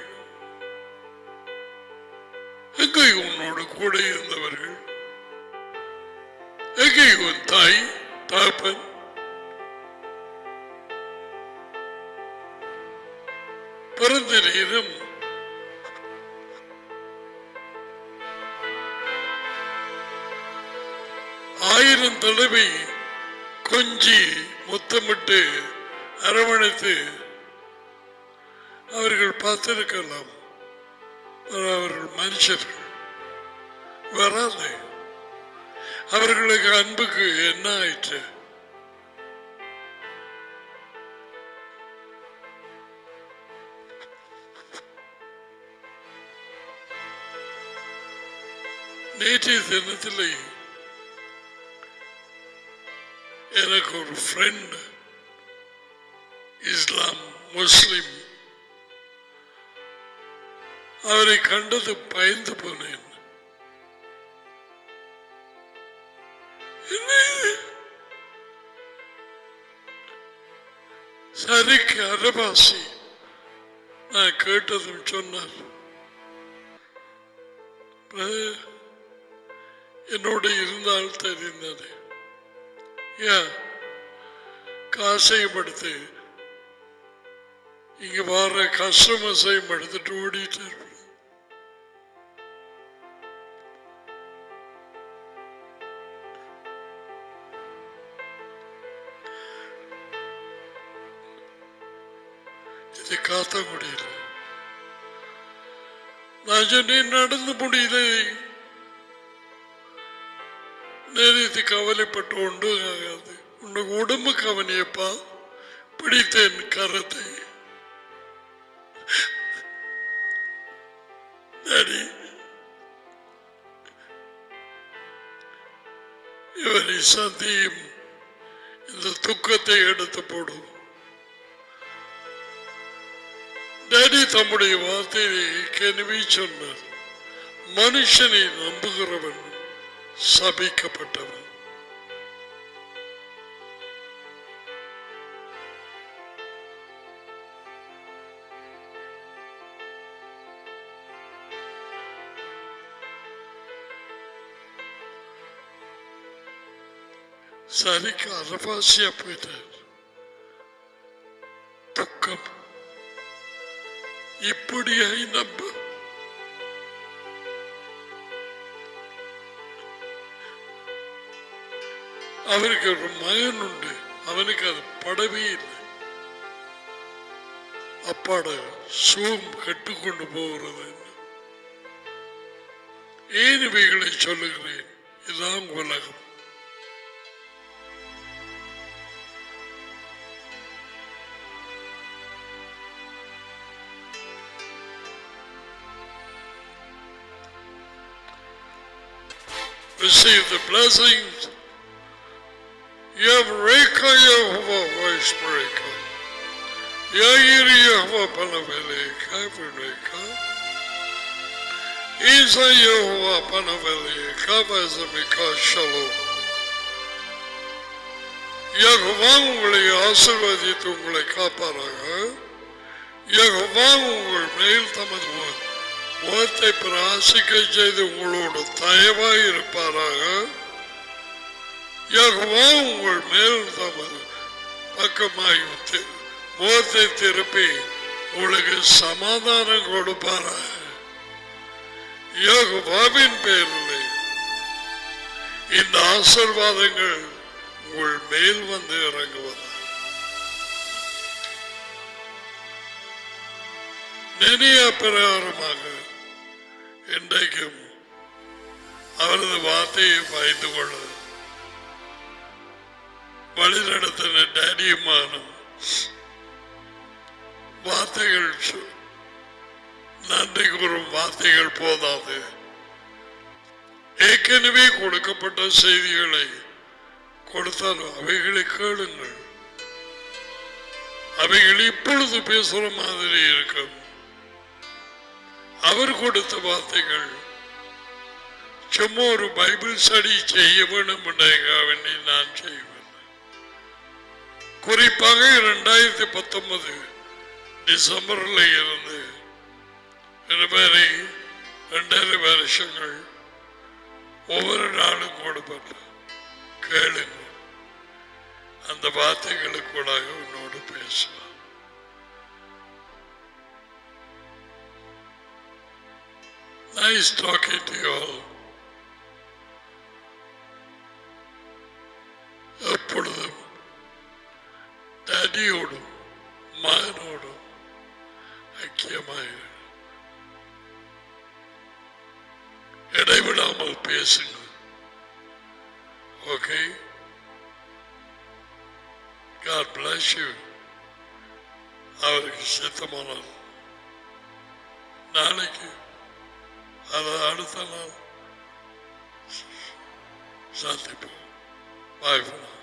எங்கே உன்னோடு கூட இருந்தவர்கள்? எங்கே உன் தாய் தகப்பன்? பிறந்த நேரம் ஆயிரம் தடவை கொஞ்சி முத்தமிட்டு அரவணைத்து அவர்கள் பார்த்திருக்கலாம். அவர்கள் மனுஷர்கள் வராது. அவர்களுக்கு அன்புக்கு என்ன ஆயிற்று? நேற்றைய தினத்தில் எனக்கு ஒரு ஃப்ரெண்ட், இஸ்லாம் முஸ்லிம், அவரை கண்டது பயந்து போனேன். சரிக்கு அரபாசி நான் கேட்டதும் சொன்னார். என்னோட இருந்தால் தெரிந்தது. காசையும் எடுத்து இங்க வர கஸ்டமர்ஸையும் எடுத்துட்டு ஓடிட்டு இதை காத்த முடியல. நான் சொன்னேன், நடந்து முடியல, நேரத்தை கவலைப்பட்டு ஒன்றும் ஆகாது. உனக்கு உடம்பு கவனியப்பா, பிடித்தேன் கரத்தை. டாடி, இவரை சந்தியும் இந்த துக்கத்தை எடுத்து போடும். டாடி தம்முடைய வார்த்தையை கெனவி சொன்னார், மனுஷனை நம்புகிறவன் சபிக்கப்பட்டவன். சரிக்கு அரபாசியா போயிட்டார். துக்கம் இப்படியாய் நம்ப அவருக்கு ஒரு மகன் உண்டு, அவனுக்கு அது படவே இல்லை. அப்பாட சூம் கட்டுக்கொண்டு போகிறது. ஏன் இவைகளை சொல்லுகிறேன்? இதுதான் உலகம். Receive the blessings. Yavreka Yehovah Vaishbreka. Yair Yehovah Panaveleka Vuneka. Isa Yehovah Panaveleka Vazamika Shalom. Yehovah உங்களை ஆசீர்வதித்து உங்களை காப்பாராக. Yehovah உங்கள் மேல் தமது முகத்தை பிரகாசிக்க செய்து உங்களோடு தயவாய் இருப்பாராக. யெகோவா உங்கள் மேல் தமது பக்கமாய் முகத்தை திருப்பி உங்களுக்கு சமாதானம் கொடுப்பாராக. யெகோவாவின் பேரிலே இந்த ஆசீர்வாதங்கள் உங்கள் மேல் வந்து இறங்குவதா. நெறிய பிரகாரமாக இன்றைக்கும் அவரது வார்த்தையை பயந்து கொள்ள வழிநடத்தின டாடியுமானும் வார்த்தைகள் நன்றி கூறும் வார்த்தைகள் போதாது. ஏற்கனவே கொடுக்கப்பட்ட செய்திகளை கொடுத்தாலும் அவைகளை கேளுங்கள். அவைகள் இப்பொழுது பேசுற மாதிரி இருக்கும். அவர் கொடுத்த வார்த்தைகள் சும்மா ஒரு பைபிள் ஸ்டடி செய்ய வேண்டும் வேண்டி நான் செய்வேன். குறிப்பாக 2019 டிசம்பர்ல இருந்து 2 வருஷங்கள் ஒவ்வொரு நாளும் கொடுப்பட்ட கேளுங்க. அந்த வார்த்தைகளுக்கு உன்னோடு பேசுவார். Nice talking to you all. எப்பொழுதும் டாடியோடும் மகனோடும் ஐக்கியமாக இடைவிடாமல் பேசுங்க. ஓகே? God bless you. அவருக்கு சித்தமானால் நாளைக்கு அடுத்த நாள் சந்திப்போம். Bye for now.